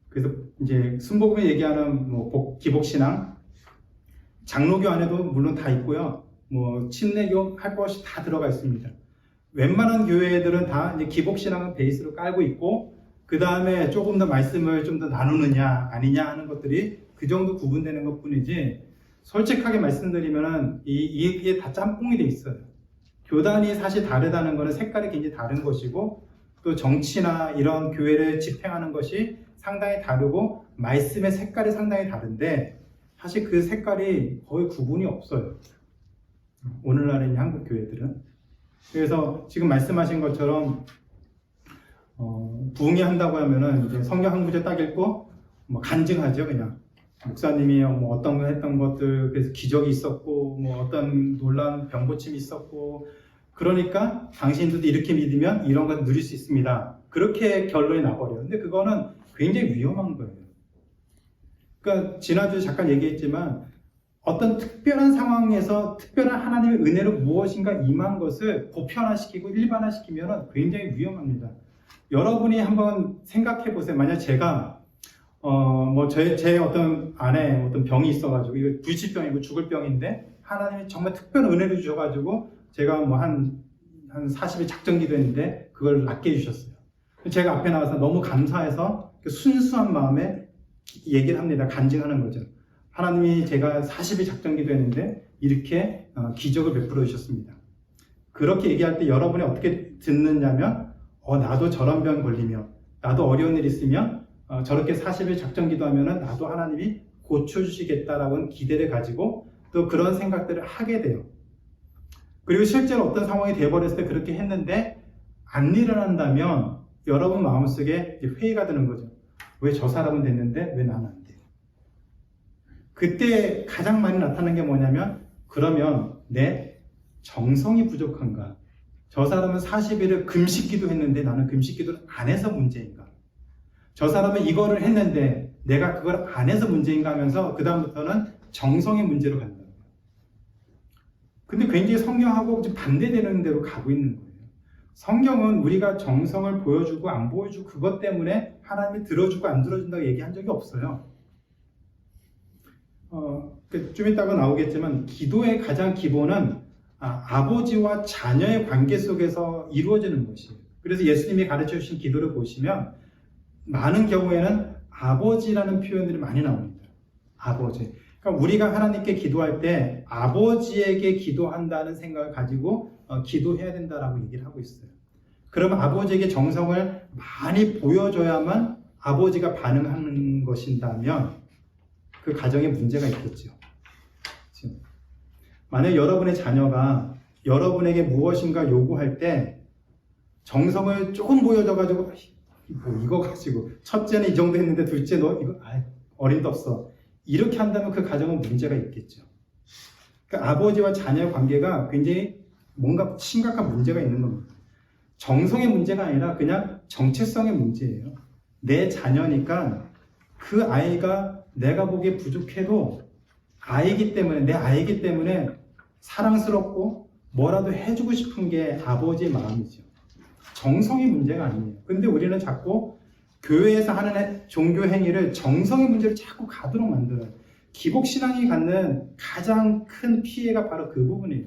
[SPEAKER 1] 그래서 이제 순복음에 얘기하는 뭐 기복신앙, 장로교 안에도 물론 다 있고요. 뭐 침례교 할 것이 다 들어가 있습니다. 웬만한 교회들은 다 이제 기복신앙을 베이스로 깔고 있고 그 다음에 조금 더 말씀을 좀 더 나누느냐 아니냐 하는 것들이 그 정도 구분되는 것뿐이지 솔직하게 말씀드리면은 이게 다 짬뽕이 돼 있어요. 교단이 사실 다르다는 것은 색깔이 굉장히 다른 것이고 또 정치나 이런 교회를 집행하는 것이 상당히 다르고 말씀의 색깔이 상당히 다른데 사실 그 색깔이 거의 구분이 없어요. 오늘날의 한국 교회들은. 그래서 지금 말씀하신 것처럼 부흥회 한다고 하면은 이제 성경 한 구절 딱 읽고 뭐 간증하죠. 그냥 목사님이 뭐 어떤 거 했던 것들 그래서 기적이 있었고 뭐 어떤 놀라운 병고침이 있었고 그러니까 당신들도 이렇게 믿으면 이런 걸 누릴 수 있습니다. 그렇게 결론이 나버려요. 근데 그거는 굉장히 위험한 거예요. 그러니까 지난주에 잠깐 얘기했지만 어떤 특별한 상황에서 특별한 하나님의 은혜로 무엇인가 임한 것을 보편화시키고 일반화시키면 굉장히 위험합니다. 여러분이 한번 생각해 보세요. 만약 제가 뭐 제 어떤 안에 어떤 병이 있어가지고 이거 불치병이고 죽을 병인데 하나님이 정말 특별한 은혜를 주셔가지고 제가 뭐 한 40일 작정기도 했는데 그걸 낫게 해주셨어요. 제가 앞에 나와서 너무 감사해서 순수한 마음에 얘기를 합니다. 간증하는 거죠. 하나님이 제가 40일 작정기도 했는데 이렇게 기적을 베풀어 주셨습니다. 그렇게 얘기할 때 여러분이 어떻게 듣느냐면 나도 저런 병 걸리면 나도 어려운 일 있으면 저렇게 40일 작정 기도하면은 나도 하나님이 고쳐주시겠다라는 기대를 가지고 또 그런 생각들을 하게 돼요. 그리고 실제로 어떤 상황이 되어버렸을 때 그렇게 했는데 안 일어난다면 여러분 마음속에 회의가 드는 거죠. 왜 저 사람은 됐는데 왜 나는 안 돼요? 그때 가장 많이 나타나는 게 뭐냐면 그러면 내 정성이 부족한가? 저 사람은 40일을 금식 기도했는데 나는 금식 기도를 안 해서 문제인가? 저 사람은 이거를 했는데 내가 그걸 안 해서 문제인가 하면서 그 다음부터는 정성의 문제로 간다. 근데 굉장히 성경하고 반대되는 대로 가고 있는 거예요. 성경은 우리가 정성을 보여주고 안 보여주고 그것 때문에 하나님이 들어주고 안 들어준다고 얘기한 적이 없어요. 좀 이따가 나오겠지만 기도의 가장 기본은 아버지와 자녀의 관계 속에서 이루어지는 것이에요. 그래서 예수님이 가르쳐 주신 기도를 보시면 많은 경우에는 아버지라는 표현들이 많이 나옵니다. 아버지. 그러니까 우리가 하나님께 기도할 때 아버지에게 기도한다는 생각을 가지고 기도해야 된다라고 얘기를 하고 있어요. 그러면 아버지에게 정성을 많이 보여줘야만 아버지가 반응하는 것인다면 그 가정에 문제가 있겠죠. 그렇죠? 만약 여러분의 자녀가 여러분에게 무엇인가 요구할 때 정성을 조금 보여줘가지고 뭐 이거 가지고 첫째는 이 정도 했는데 둘째 너 이거 어림도 없어. 이렇게 한다면 그 가정은 문제가 있겠죠. 그러니까 아버지와 자녀의 관계가 굉장히 뭔가 심각한 문제가 있는 겁니다. 정성의 문제가 아니라 그냥 정체성의 문제예요. 내 자녀니까 그 아이가 내가 보기에 부족해도 아이기 때문에 내 아이기 때문에 사랑스럽고 뭐라도 해주고 싶은 게 아버지의 마음이죠. 정성의 문제가 아니에요. 근데 우리는 자꾸 교회에서 하는 종교 행위를 정성의 문제를 자꾸 가도록 만들어요. 기복신앙이 갖는 가장 큰 피해가 바로 그 부분이에요.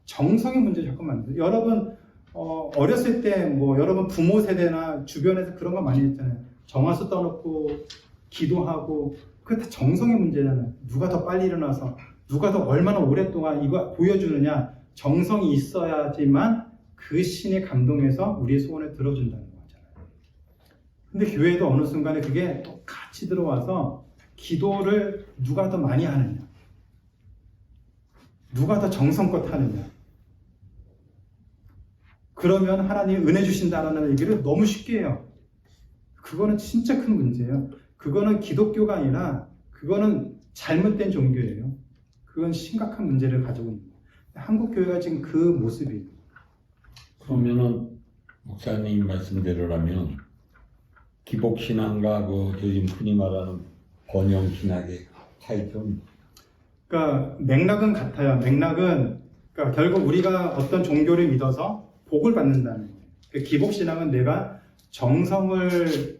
[SPEAKER 1] 정성의 문제를 자꾸 만들어요. 여러분 어렸을 때 뭐 여러분 부모 세대나 주변에서 그런 거 많이 했잖아요. 정화수 떠놓고 기도하고 그게 다 정성의 문제잖아요. 누가 더 빨리 일어나서 누가 더 얼마나 오랫동안 이거 보여주느냐. 정성이 있어야지만 그 신의 감동에서 우리의 소원을 들어준다는 거잖아요. 근데 교회도 어느 순간에 그게 똑같이 들어와서 기도를 누가 더 많이 하느냐, 누가 더 정성껏 하느냐, 그러면 하나님이 은혜 주신다라는 얘기를 너무 쉽게 해요. 그거는 진짜 큰 문제예요. 그거는 기독교가 아니라 그거는 잘못된 종교예요. 그건 심각한 문제를 가지고 있는 거예요. 한국 교회가 지금 그 모습이에요.
[SPEAKER 5] 그러면은 목사님 말씀대로라면 기복신앙과 그 요즘 흔히 말하는 번영신학의 차이점.
[SPEAKER 1] 그러니까 맥락은 같아요. 맥락은 그러니까 결국 우리가 어떤 종교를 믿어서 복을 받는다는 거예요. 그러니까 기복신앙은 내가 정성을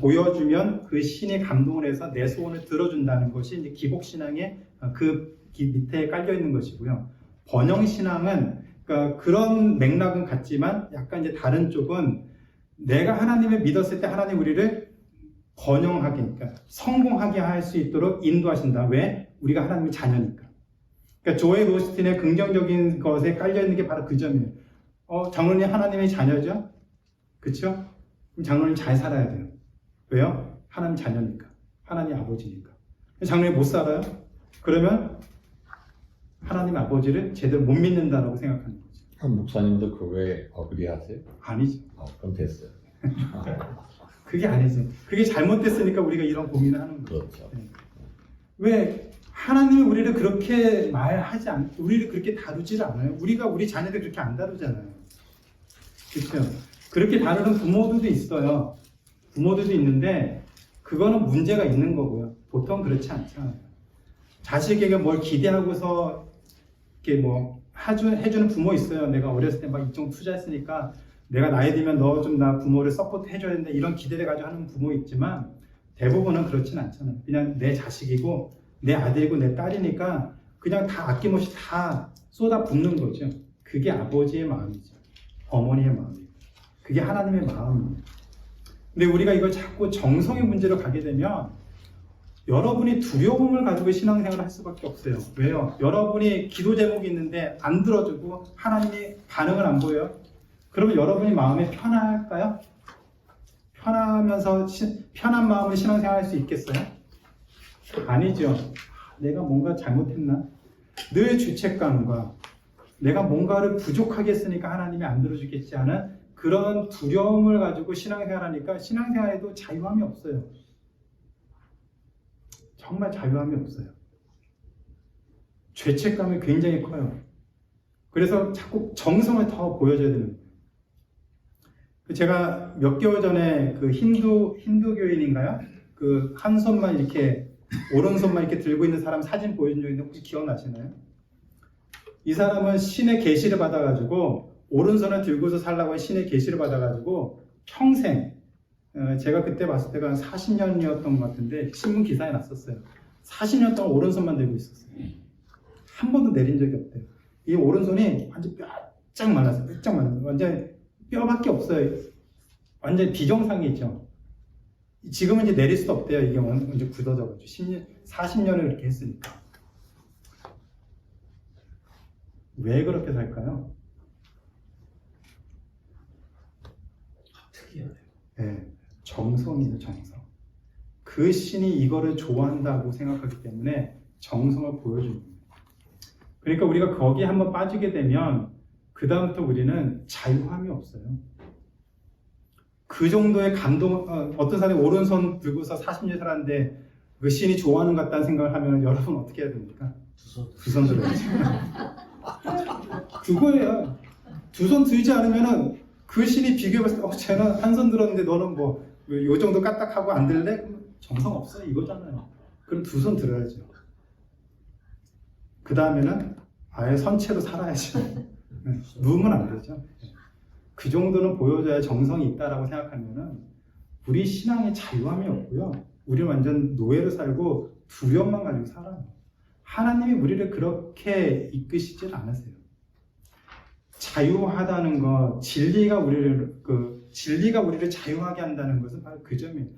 [SPEAKER 1] 보여주면 그 신이 감동을 해서 내 소원을 들어준다는 것이 이제 기복신앙의 그 밑에 깔려 있는 것이고요. 번영신앙은 그러니까 그런 맥락은 같지만 약간 이제 다른 쪽은 내가 하나님을 믿었을 때 하나님 우리를 번영하게, 그러니까 성공하게 할 수 있도록 인도하신다. 왜? 우리가 하나님의 자녀니까. 그러니까 조엘 오스틴의 긍정적인 것에 깔려 있는 게 바로 그 점이에요. 장로님 하나님의 자녀죠? 그렇죠? 그럼 장로님 잘 살아야 돼요. 왜요? 하나님 자녀니까. 하나님 아버지니까. 장로님 못 살아요? 그러면 하나님 아버지를 제대로 못 믿는다라고 생각하는 거죠.
[SPEAKER 5] 그럼 목사님도 그거에 어그리하세요?
[SPEAKER 1] 아니죠.
[SPEAKER 5] 그럼 됐어요.
[SPEAKER 1] 그게 아니죠. 그게 잘못됐으니까 우리가 이런 고민을 하는 거죠.
[SPEAKER 5] 그렇죠.
[SPEAKER 1] 네. 왜 하나님이 우리를 그렇게 말하지 않고 우리를 그렇게 다루지를 않아요. 우리가 우리 자녀들 그렇게 안 다루잖아요. 그렇죠? 그렇게 다루는 부모들도 있어요. 부모들도 있는데 그거는 문제가 있는 거고요. 보통 그렇지 않잖아요. 자식에게 뭘 기대하고서 이렇게 뭐 해주는 부모 있어요. 내가 어렸을 때 막 이쪽 투자했으니까 내가 나이 들면 너 좀 나 부모를 서포트 해줘야 된다 이런 기대를 가지고 하는 부모 있지만 대부분은 그렇진 않잖아요. 그냥 내 자식이고 내 아들이고 내 딸이니까 그냥 다 아낌없이 다 쏟아붓는 거죠. 그게 아버지의 마음이죠. 어머니의 마음이고 그게 하나님의 마음입니다. 근데 우리가 이걸 자꾸 정성의 문제로 가게 되면 여러분이 두려움을 가지고 신앙생활을 할 수밖에 없어요. 왜요? 여러분이 기도 제목이 있는데 안 들어주고 하나님이 반응을 안 보여요? 그러면 여러분이 마음이 편할까요? 편하면서 편한 마음으로 신앙생활 할 수 있겠어요? 아니죠. 내가 뭔가 잘못했나? 늘 죄책감과 내가 뭔가를 부족하게 했으니까 하나님이 안 들어주겠지 하는 그런 두려움을 가지고 신앙생활하니까 신앙생활에도 자유함이 없어요. 정말 자유함이 없어요. 죄책감이 굉장히 커요. 그래서 자꾸 정성을 더 보여줘야 되는 거예요. 제가 몇 개월 전에 그 힌두 교인인가요? 그 한 손만 이렇게 오른손만 이렇게 들고 있는 사람 사진 보여준 적 있는데 혹시 기억나시나요? 이 사람은 신의 계시를 받아가지고 오른손을 들고서 살라고 신의 계시를 받아가지고 평생 제가 그때 봤을 때가 한 40년이었던 것 같은데 신문 기사에 났었어요. 40년 동안 오른손만 들고 있었어요. 한 번도 내린 적이 없대요. 이 오른손이 완전 뼈짝 말랐어요. 뼈짝 말랐어요. 완전 뼈밖에 없어요. 완전 비정상이죠. 지금은 이제 내릴 수도 없대요. 이게 완전 굳어져가지고 40년을 그렇게 했으니까. 왜 그렇게 살까요?
[SPEAKER 4] 특이하네요.
[SPEAKER 1] 네, 정성이죠, 정성. 그 신이 이거를 좋아한다고 생각하기 때문에 정성을 보여주는 거예요. 그러니까 우리가 거기에 한번 빠지게 되면 그 다음부터 우리는 자유함이 없어요. 그 정도의 감동, 어떤 사람이 오른손 들고서 40년 살았는데 그 신이 좋아하는 것 같다는 생각을 하면 여러분 어떻게 해야 됩니까?
[SPEAKER 4] 두 손
[SPEAKER 1] 들어야지. 그거예요. 두 손 들지 않으면은 그 신이 비교해봤을 때 쟤는 한 손 들었는데 너는 뭐 요 정도 까딱하고 안 들래? 그럼 정성 없어 이거잖아요. 그럼 두 손 들어야죠. 그 다음에는 아예 선체로 살아야죠. 누우면 안 되죠. 그 정도는 보여줘야 정성이 있다라고 생각하면은 우리 신앙에 자유함이 없고요. 우리는 완전 노예로 살고 두려움만 가지고 살아요. 하나님이 우리를 그렇게 이끄시질 않으세요. 자유하다는 것, 진리가 우리를 자유하게 한다는 것은 바로 그 점이에요.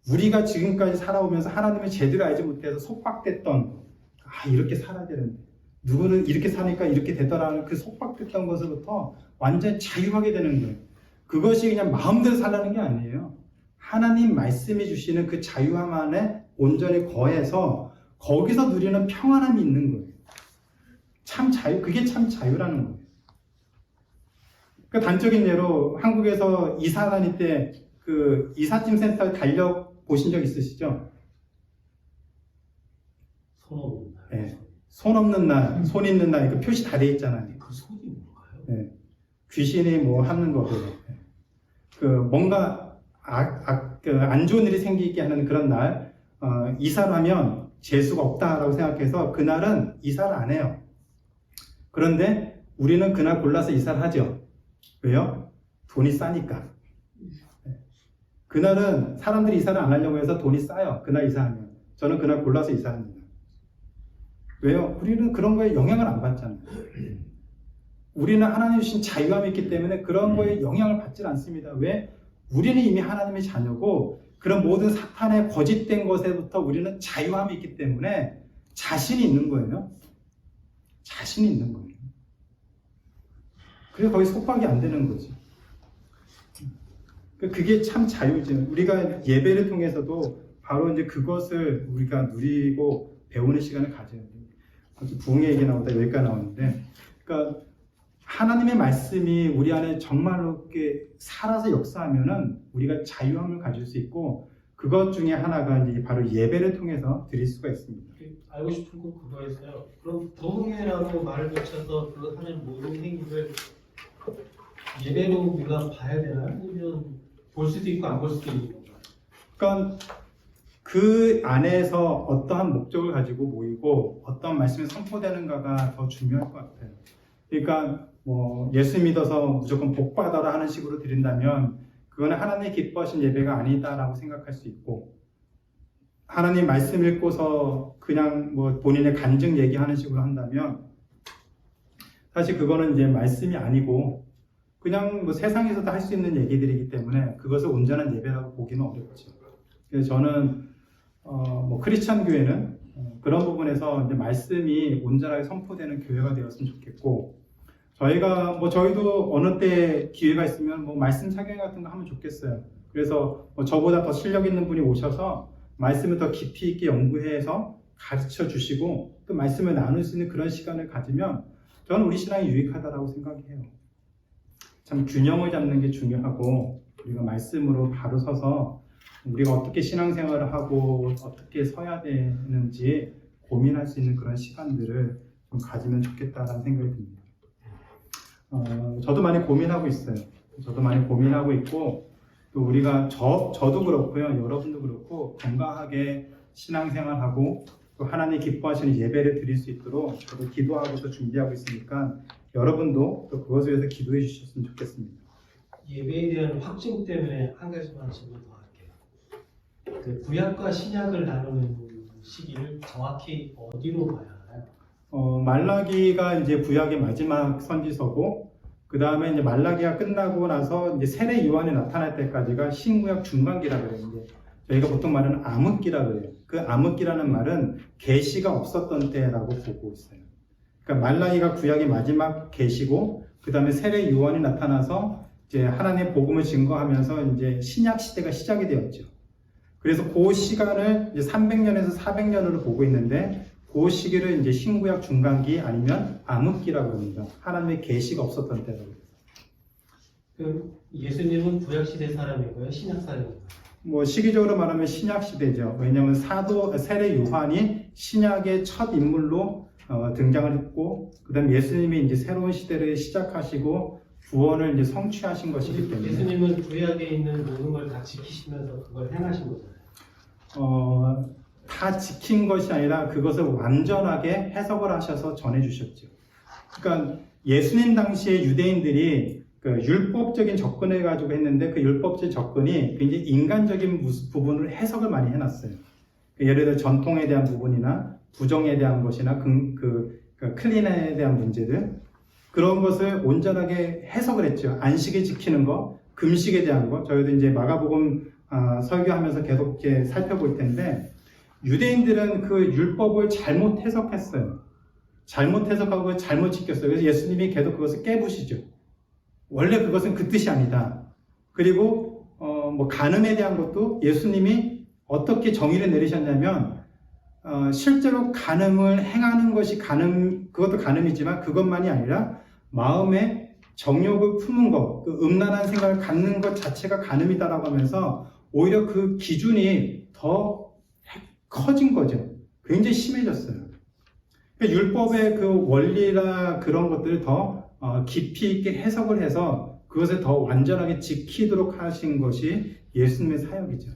[SPEAKER 1] 우리가 지금까지 살아오면서 하나님을 제대로 알지 못해서 속박됐던, 이렇게 살아야 되는데, 누구는 이렇게 사니까 이렇게 되더라는 그 속박됐던 것으로부터 완전 자유하게 되는 거예요. 그것이 그냥 마음대로 살라는 게 아니에요. 하나님 말씀이 주시는 그 자유함 안에 온전히 거해서 거기서 누리는 평안함이 있는 거예요. 참 자유, 그게 참 자유라는 거예요. 그러니까 단적인 예로 한국에서 이사 다닐 때 그 이삿짐 센터 달력 보신 적 있으시죠?
[SPEAKER 4] 손 없는 날.
[SPEAKER 1] 네. 손 없는 날, 손 있는 날, 그 표시 다 돼 있잖아요.
[SPEAKER 4] 그 손이 뭘까요?
[SPEAKER 1] 네. 귀신이 뭐 하는 거고요. 그 뭔가 안 좋은 일이 생기게 하는 그런 날, 이사를 하면 재수가 없다라고 생각해서 그날은 이사를 안 해요. 그런데 우리는 그날 골라서 이사를 하죠. 왜요? 돈이 싸니까. 그날은 사람들이 이사를 안 하려고 해서 돈이 싸요. 그날 이사하면. 저는 그날 골라서 이사합니다. 왜요? 우리는 그런 거에 영향을 안 받잖아요. 우리는 하나님 주신 자유함이 있기 때문에 그런 거에 영향을 받지 않습니다. 왜? 우리는 이미 하나님의 자녀고 그런 모든 사탄의 거짓된 것에부터 우리는 자유함이 있기 때문에 자신이 있는 거예요. 자신이 있는 거예요. 그래서 거기 속박이 안 되는 거지. 그게 참 자유죠. 우리가 예배를 통해서도 바로 이제 그것을 우리가 누리고 배우는 시간을 가져야 돼요. 부흥의 얘기 나오다 여기까지 나오는데, 그러니까 하나님의 말씀이 우리 안에 정말로 이렇게 살아서 역사하면은 우리가 자유함을 가질 수 있고, 그것 중에 하나가 이제 바로 예배를 통해서 드릴 수가 있습니다.
[SPEAKER 4] 알고 싶은 건 그거였어요. 그럼 부흥회라고 말을 붙여서 그 하는 모든 행위를 예배로 우리가 봐야 되나요? 아니면 볼 수도 있고 안 볼 수도 있는 건가요?
[SPEAKER 1] 그러니까 그 안에서 어떠한 목적을 가지고 모이고 어떤 말씀이 선포되는가가 더 중요할 것 같아요. 그러니까 뭐 예수 믿어서 무조건 복 받아라 하는 식으로 드린다면 그거는 하나님이 기뻐하신 예배가 아니다라고 생각할 수 있고, 하나님 말씀 읽고서 그냥 뭐 본인의 간증 얘기하는 식으로 한다면 사실 그거는 이제 말씀이 아니고 그냥 뭐 세상에서도 할 수 있는 얘기들이기 때문에 그것을 온전한 예배라고 보기는 어렵죠. 그래서 저는 뭐 크리스찬 교회는 그런 부분에서 이제 말씀이 온전하게 선포되는 교회가 되었으면 좋겠고, 저희도 어느 때 기회가 있으면 뭐 말씀 착용 같은 거 하면 좋겠어요. 그래서 저보다 더 실력 있는 분이 오셔서 말씀을 더 깊이 있게 연구해서 가르쳐 주시고 또 말씀을 나눌 수 있는 그런 시간을 가지면 저는 우리 신앙이 유익하다라고 생각해요. 참 균형을 잡는 게 중요하고 우리가 말씀으로 바로 서서 우리가 어떻게 신앙생활을 하고 어떻게 서야 되는지 고민할 수 있는 그런 시간들을 좀 가지면 좋겠다라는 생각이 듭니다. 저도 많이 고민하고 있어요. 저도 많이 고민하고 있고 또 우리가 저도 그렇고요. 여러분도 그렇고 건강하게 신앙생활하고 또 하나님 기뻐하시는 예배를 드릴 수 있도록 저도 기도하고 또 준비하고 있으니까 여러분도 또 그것을 위해서 기도해 주셨으면 좋겠습니다.
[SPEAKER 4] 예배에 대한 확증 때문에 한 가지만 질문 더 할게요. 그 구약과 신약을 나누는 시기를 정확히 어디로 봐야 하나요?
[SPEAKER 1] 말라기가 이제 구약의 마지막 선지서고 그 다음에 이제 말라기가 끝나고 나서 이제 세례 요한이 나타날 때까지가 신구약 중간기라 그래요. 이제 저희가 보통 말하는 암흑기라 그래요. 그 암흑기라는 말은 계시가 없었던 때라고 보고 있어요. 그러니까 말라기가 구약의 마지막 계시고 그 다음에 세례 요한이 나타나서 이제 하나님의 복음을 증거하면서 이제 신약 시대가 시작이 되었죠. 그래서 그 시간을 이제 300년에서 400년으로 보고 있는데 그 시기를 이제 신구약 중간기 아니면 암흑기라고 합니다. 하나님의 계시가 없었던 때라고 해요.
[SPEAKER 4] 그럼 예수님은 구약 시대 사람인가요? 신약 사람인가요?
[SPEAKER 1] 뭐 시기적으로 말하면 신약 시대죠. 왜냐하면 세례 요한이 신약의 첫 인물로 등장을 했고, 그다음 예수님이 이제 새로운 시대를 시작하시고 구원을 이제 성취하신 것이기 때문에
[SPEAKER 4] 예수님은 구약에 있는 모든 걸 다 지키시면서 그걸 행하신 거잖아요.
[SPEAKER 1] 다 지킨 것이 아니라 그것을 완전하게 해석을 하셔서 전해주셨죠. 그러니까 예수님 당시에 유대인들이 그 율법적인 접근을 가지고 했는데 그 율법적인 접근이 굉장히 인간적인 부분을 해석을 많이 해놨어요. 예를 들어 전통에 대한 부분이나 부정에 대한 것이나 클린에 대한 문제들 그런 것을 온전하게 해석을 했죠. 안식을 지키는 것, 금식에 대한 것. 저희도 이제 마가복음 설교하면서 계속 이렇게 살펴볼 텐데 유대인들은 그 율법을 잘못 해석했어요. 잘못 해석하고 잘못 지켰어요. 그래서 예수님이 계속 그것을 깨부시죠. 원래 그것은 그 뜻이 아니다. 그리고 뭐 간음에 대한 것도 예수님이 어떻게 정의를 내리셨냐면 실제로 간음을 행하는 것이 그것도 간음이지만 그것만이 아니라 마음에 정욕을 품은 것, 그 음란한 생각을 갖는 것 자체가 간음이다라고 하면서 오히려 그 기준이 더 커진 거죠. 굉장히 심해졌어요. 그러니까 율법의 그 원리나 그런 것들을 더 깊이 있게 해석을 해서 그것을 더 완전하게 지키도록 하신 것이 예수님의 사역이죠.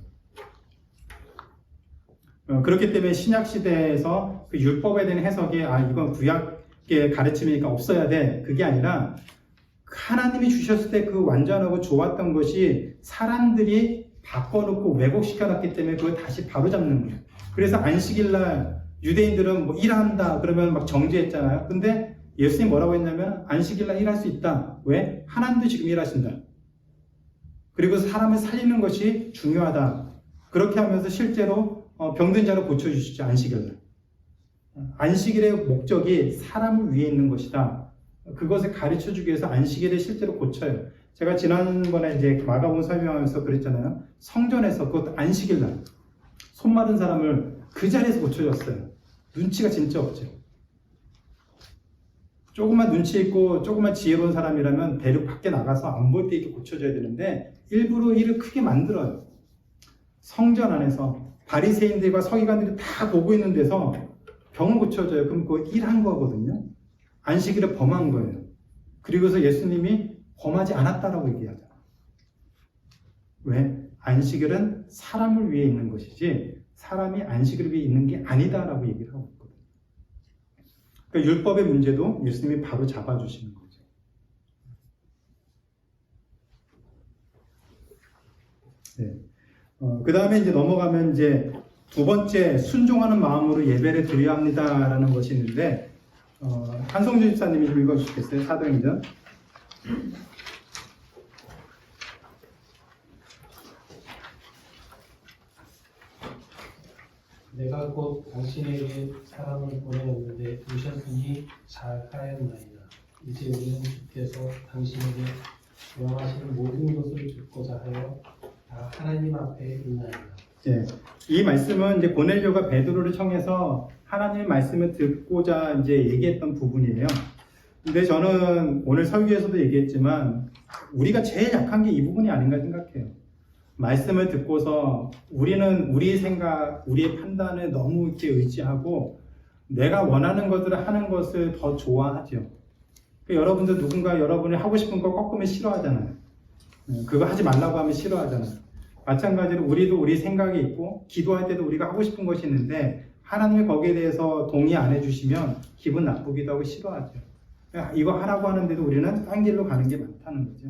[SPEAKER 1] 그렇기 때문에 신약 시대에서 그 율법에 대한 해석이 이건 구약의 가르침이니까 없어야 돼. 그게 아니라 하나님이 주셨을 때 그 완전하고 좋았던 것이 사람들이 바꿔놓고 왜곡시켜놨기 때문에 그걸 다시 바로잡는 거예요. 그래서 안식일날 유대인들은 뭐 일한다 그러면 막 정죄했잖아요. 근데 예수님이 뭐라고 했냐면 안식일날 일할 수 있다. 왜? 하나님도 지금 일하신다. 그리고 사람을 살리는 것이 중요하다. 그렇게 하면서 실제로 병든 자를 고쳐주시죠. 안식일날. 안식일의 목적이 사람을 위해 있는 것이다. 그것을 가르쳐주기 위해서 안식일을 실제로 고쳐요. 제가 지난번에 이제 마가복음 설명하면서 그랬잖아요. 성전에서 그것도 안식일날 손 마른 사람을 그 자리에서 고쳐줬어요. 눈치가 진짜 없죠. 조금만 눈치 있고 조금만 지혜로운 사람이라면 대륙 밖에 나가서 안 볼 때 이렇게 고쳐줘야 되는데 일부러 일을 크게 만들어요. 성전 안에서 바리새인들과 서기관들이 다 보고 있는 데서 병을 고쳐줘요. 그럼 그거 일한 거거든요. 안식일을 범한 거예요. 그리고서 예수님이 범하지 않았다라고 얘기하잖아요. 왜? 안식일은 사람을 위해 있는 것이지 사람이 안식일을 위해 있는 게 아니다라고 얘기를 하고 있거든요. 그러니까 율법의 문제도 예수님이 바로 잡아주시는 거죠. 네. 그 다음에 이제 넘어가면 이제 두 번째 순종하는 마음으로 예배를 드려야 합니다라는 것이 있는데 한성준 집사님이 좀 읽어주시겠어요? 사도행전.
[SPEAKER 4] 내가 곧 당신에게 사람을 보내었는데 오셨으니 잘 하였나이다. 이제 우리는 주께서 당신에게 명하시는 모든 것을 듣고자 하여 다 하나님 앞에 있나이다.
[SPEAKER 1] 예, 이 말씀은 이제 고넬료가 베드로를 청해서 하나님의 말씀을 듣고자 이제 얘기했던 부분이에요. 근데 저는 오늘 설교에서도 얘기했지만 우리가 제일 약한 게 이 부분이 아닌가 생각해요. 말씀을 듣고서 우리는 우리의 생각, 우리의 판단을 너무 이렇게 의지하고 내가 원하는 것들을 하는 것을 더 좋아하죠. 여러분들 누군가 여러분이 하고 싶은 거 꺾으면 싫어하잖아요. 그거 하지 말라고 하면 싫어하잖아요. 마찬가지로 우리도 우리 생각이 있고 기도할 때도 우리가 하고 싶은 것이 있는데 하나님이 거기에 대해서 동의 안 해주시면 기분 나쁘기도 하고 싫어하죠. 이거 하라고 하는데도 우리는 딴 길로 가는 게 많다는 거죠.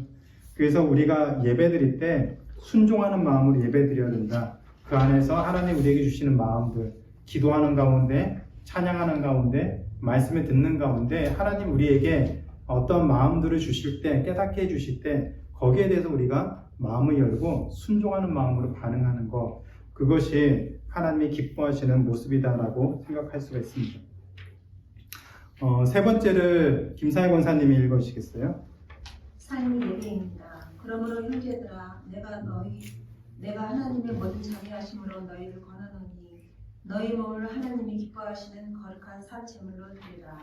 [SPEAKER 1] 그래서 우리가 예배 드릴 때 순종하는 마음으로 예배 드려야 된다. 그 안에서 하나님 우리에게 주시는 마음들, 기도하는 가운데, 찬양하는 가운데, 말씀을 듣는 가운데 하나님 우리에게 어떤 마음들을 주실 때, 깨닫게 해주실 때 거기에 대해서 우리가 마음을 열고 순종하는 마음으로 반응하는 것, 그것이 하나님이 기뻐하시는 모습이다라고 생각할 수가 있습니다. 세 번째를 김사희 권사님이 읽어주시겠어요?
[SPEAKER 3] 삶이 예배입니다. 그러므로 형제들아 내가 하나님의 모든 자비하심으로 너희를 권하노니 너희 몸을 하나님이 기뻐하시는 거룩한 산 제물로 드리라.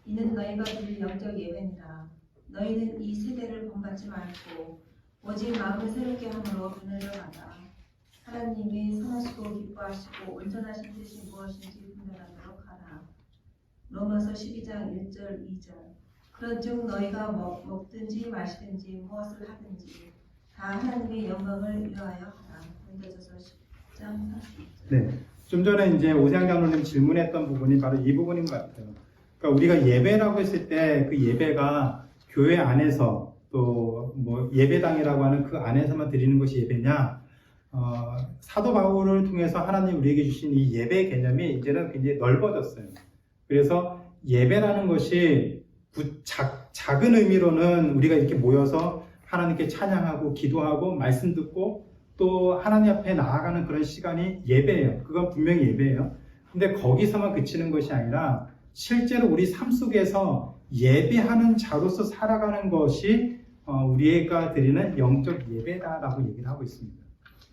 [SPEAKER 3] 이는 너희가 드릴 영적 예배니라. 너희는 이 세대를 본받지 말고 오직 마음을 새롭게 함으로 은혜를 받아 하나님이 선하시고 기뻐하시고 온전하신 뜻이 무엇인지 분별하도록 하라. 로마서 12장 1절 2절. 그런즉 너희가 먹든지 마시든지 무엇을 하든지 다 하나님의 영광을 위하여 하라. 고린도전서 10장 40절.
[SPEAKER 1] 네. 좀 전에 이제 오세양 장로님 질문했던 부분이 바로 이 부분인 것 같아요. 그러니까 우리가 예배라고 했을 때 그 예배가 교회 안에서 또 뭐 예배당이라고 하는 그 안에서만 드리는 것이 예배냐? 사도 바울을 통해서 하나님 우리에게 주신 이 예배 개념이 이제는 굉장히 넓어졌어요. 그래서 예배라는 것이 작은 의미로는 우리가 이렇게 모여서 하나님께 찬양하고 기도하고 말씀 듣고 또 하나님 앞에 나아가는 그런 시간이 예배예요. 그건 분명히 예배예요. 근데 거기서만 그치는 것이 아니라 실제로 우리 삶 속에서 예배하는 자로서 살아가는 것이 우리가 드리는 영적 예배다라고 얘기를 하고 있습니다.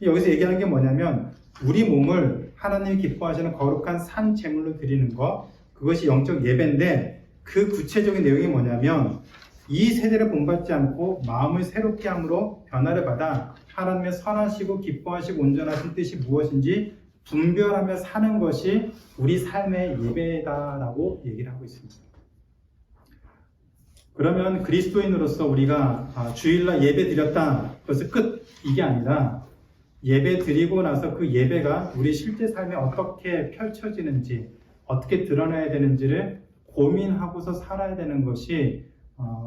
[SPEAKER 1] 여기서 얘기하는 게 뭐냐면 우리 몸을 하나님이 기뻐하시는 거룩한 산 제물로 드리는 것, 그것이 영적 예배인데 그 구체적인 내용이 뭐냐면 이 세대를 본받지 않고 마음을 새롭게 함으로 변화를 받아 하나님의 선하시고 기뻐하시고 온전하신 뜻이 무엇인지 분별하며 사는 것이 우리 삶의 예배다라고 얘기를 하고 있습니다. 그러면 그리스도인으로서 우리가 주일날 예배 드렸다, 그것은 끝, 이게 아니라 예배 드리고 나서 그 예배가 우리 실제 삶에 어떻게 펼쳐지는지, 어떻게 드러나야 되는지를 고민하고서 살아야 되는 것이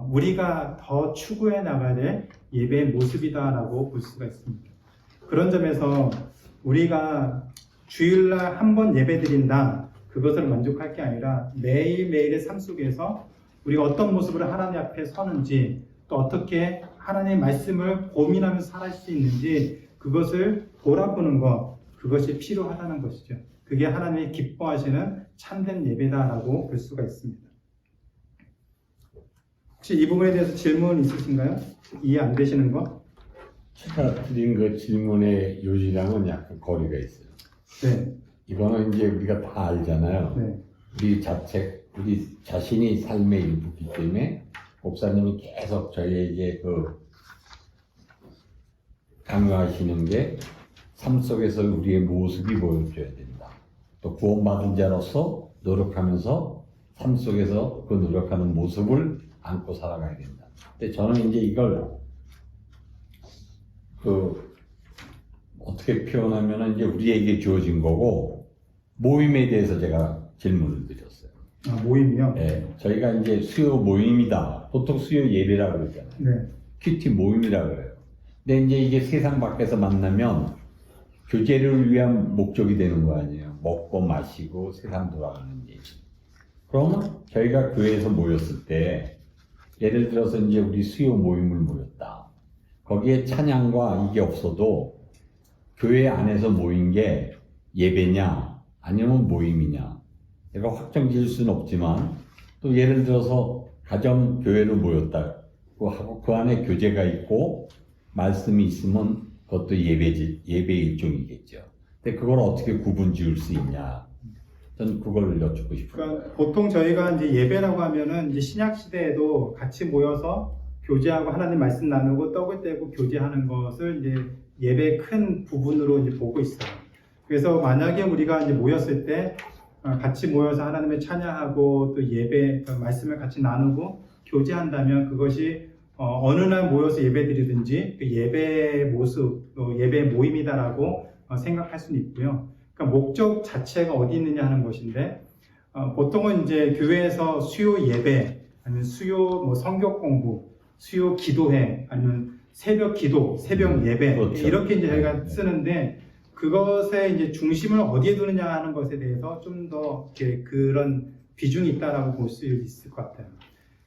[SPEAKER 1] 우리가 더 추구해 나가야 될 예배의 모습이다라고 볼 수가 있습니다. 그런 점에서 우리가 주일날 한 번 예배 드린다, 그것을 만족할 게 아니라 매일매일의 삶 속에서 우리가 어떤 모습으로 하나님 앞에 서는지, 또 어떻게 하나님의 말씀을 고민하면서 살아갈 수 있는지 그것을 돌아보는 것, 그것이 필요하다는 것이죠. 그게 하나님이 기뻐하시는 참된 예배다라고 볼 수가 있습니다. 혹시 이 부분에 대해서 질문 있으신가요? 이해 안 되시는 거?
[SPEAKER 5] 제가 드린 그 질문의 요지랑은 약간 거리가 있어요.
[SPEAKER 1] 네.
[SPEAKER 5] 이거는 이제 우리가 다 알잖아요.
[SPEAKER 1] 네.
[SPEAKER 5] 우리 자신이 삶의 일부이기 때문에 목사님이 계속 저희에게 강요하시는 게 삶 속에서 우리의 모습이 보여줘야 된다. 또 구원받은 자로서 노력하면서 삶 속에서 그 노력하는 모습을 안고 살아가야 된다. 근데 저는 이제 이걸 어떻게 표현하면 이제 우리에게 주어진 거고, 모임에 대해서 제가 질문을 드렸어요.
[SPEAKER 1] 모임이요?
[SPEAKER 5] 네, 저희가 이제 수요 모임이다. 보통 수요 예배라고 그러잖아요.
[SPEAKER 1] 네.
[SPEAKER 5] 큐티 모임이라고 그래요. 근데 이제 이게 세상 밖에서 만나면 교제를 위한 목적이 되는 거 아니에요. 먹고 마시고 세상 돌아가는 일. 그러면 저희가 교회에서 모였을 때, 예를 들어서 이제 우리 수요 모임을 모였다. 거기에 찬양과 이게 없어도 교회 안에서 모인 게 예배냐 아니면 모임이냐, 제가 확정 지을 수는 없지만, 또 예를 들어서 가정 교회로 모였다고 하고 그 안에 교제가 있고 말씀이 있으면 그것도 예배 일종이겠죠. 근데 그걸 어떻게 구분 지을 수 있냐? 전 그걸 여쭙고 싶어요.
[SPEAKER 1] 그러니까 보통 저희가 이제 예배라고 하면은 이제 신약 시대에도 같이 모여서 교제하고 하나님 말씀 나누고 떡을 떼고 교제하는 것을 이제 예배의 큰 부분으로 이제 보고 있어요. 그래서 만약에 우리가 이제 모였을 때 같이 모여서 하나님을 찬양하고 또 예배 말씀을 같이 나누고 교제한다면 그것이 어느 날 모여서 예배드리든지 그 예배의 모습, 또 예배의 모임이다라고 생각할 수는 있고요. 그러니까 목적 자체가 어디 있느냐 하는 것인데 보통은 이제 교회에서 수요 예배 아니면 수요 뭐 성경 공부, 수요 기도회 아니면 새벽 기도, 새벽 예배
[SPEAKER 5] 그렇죠.
[SPEAKER 1] 이렇게 이제 저희가
[SPEAKER 5] 네.
[SPEAKER 1] 쓰는데 그것의 이제 중심을 어디에 두느냐 하는 것에 대해서 좀 더 그런 비중이 있다라고 볼 수 있을 것 같아요.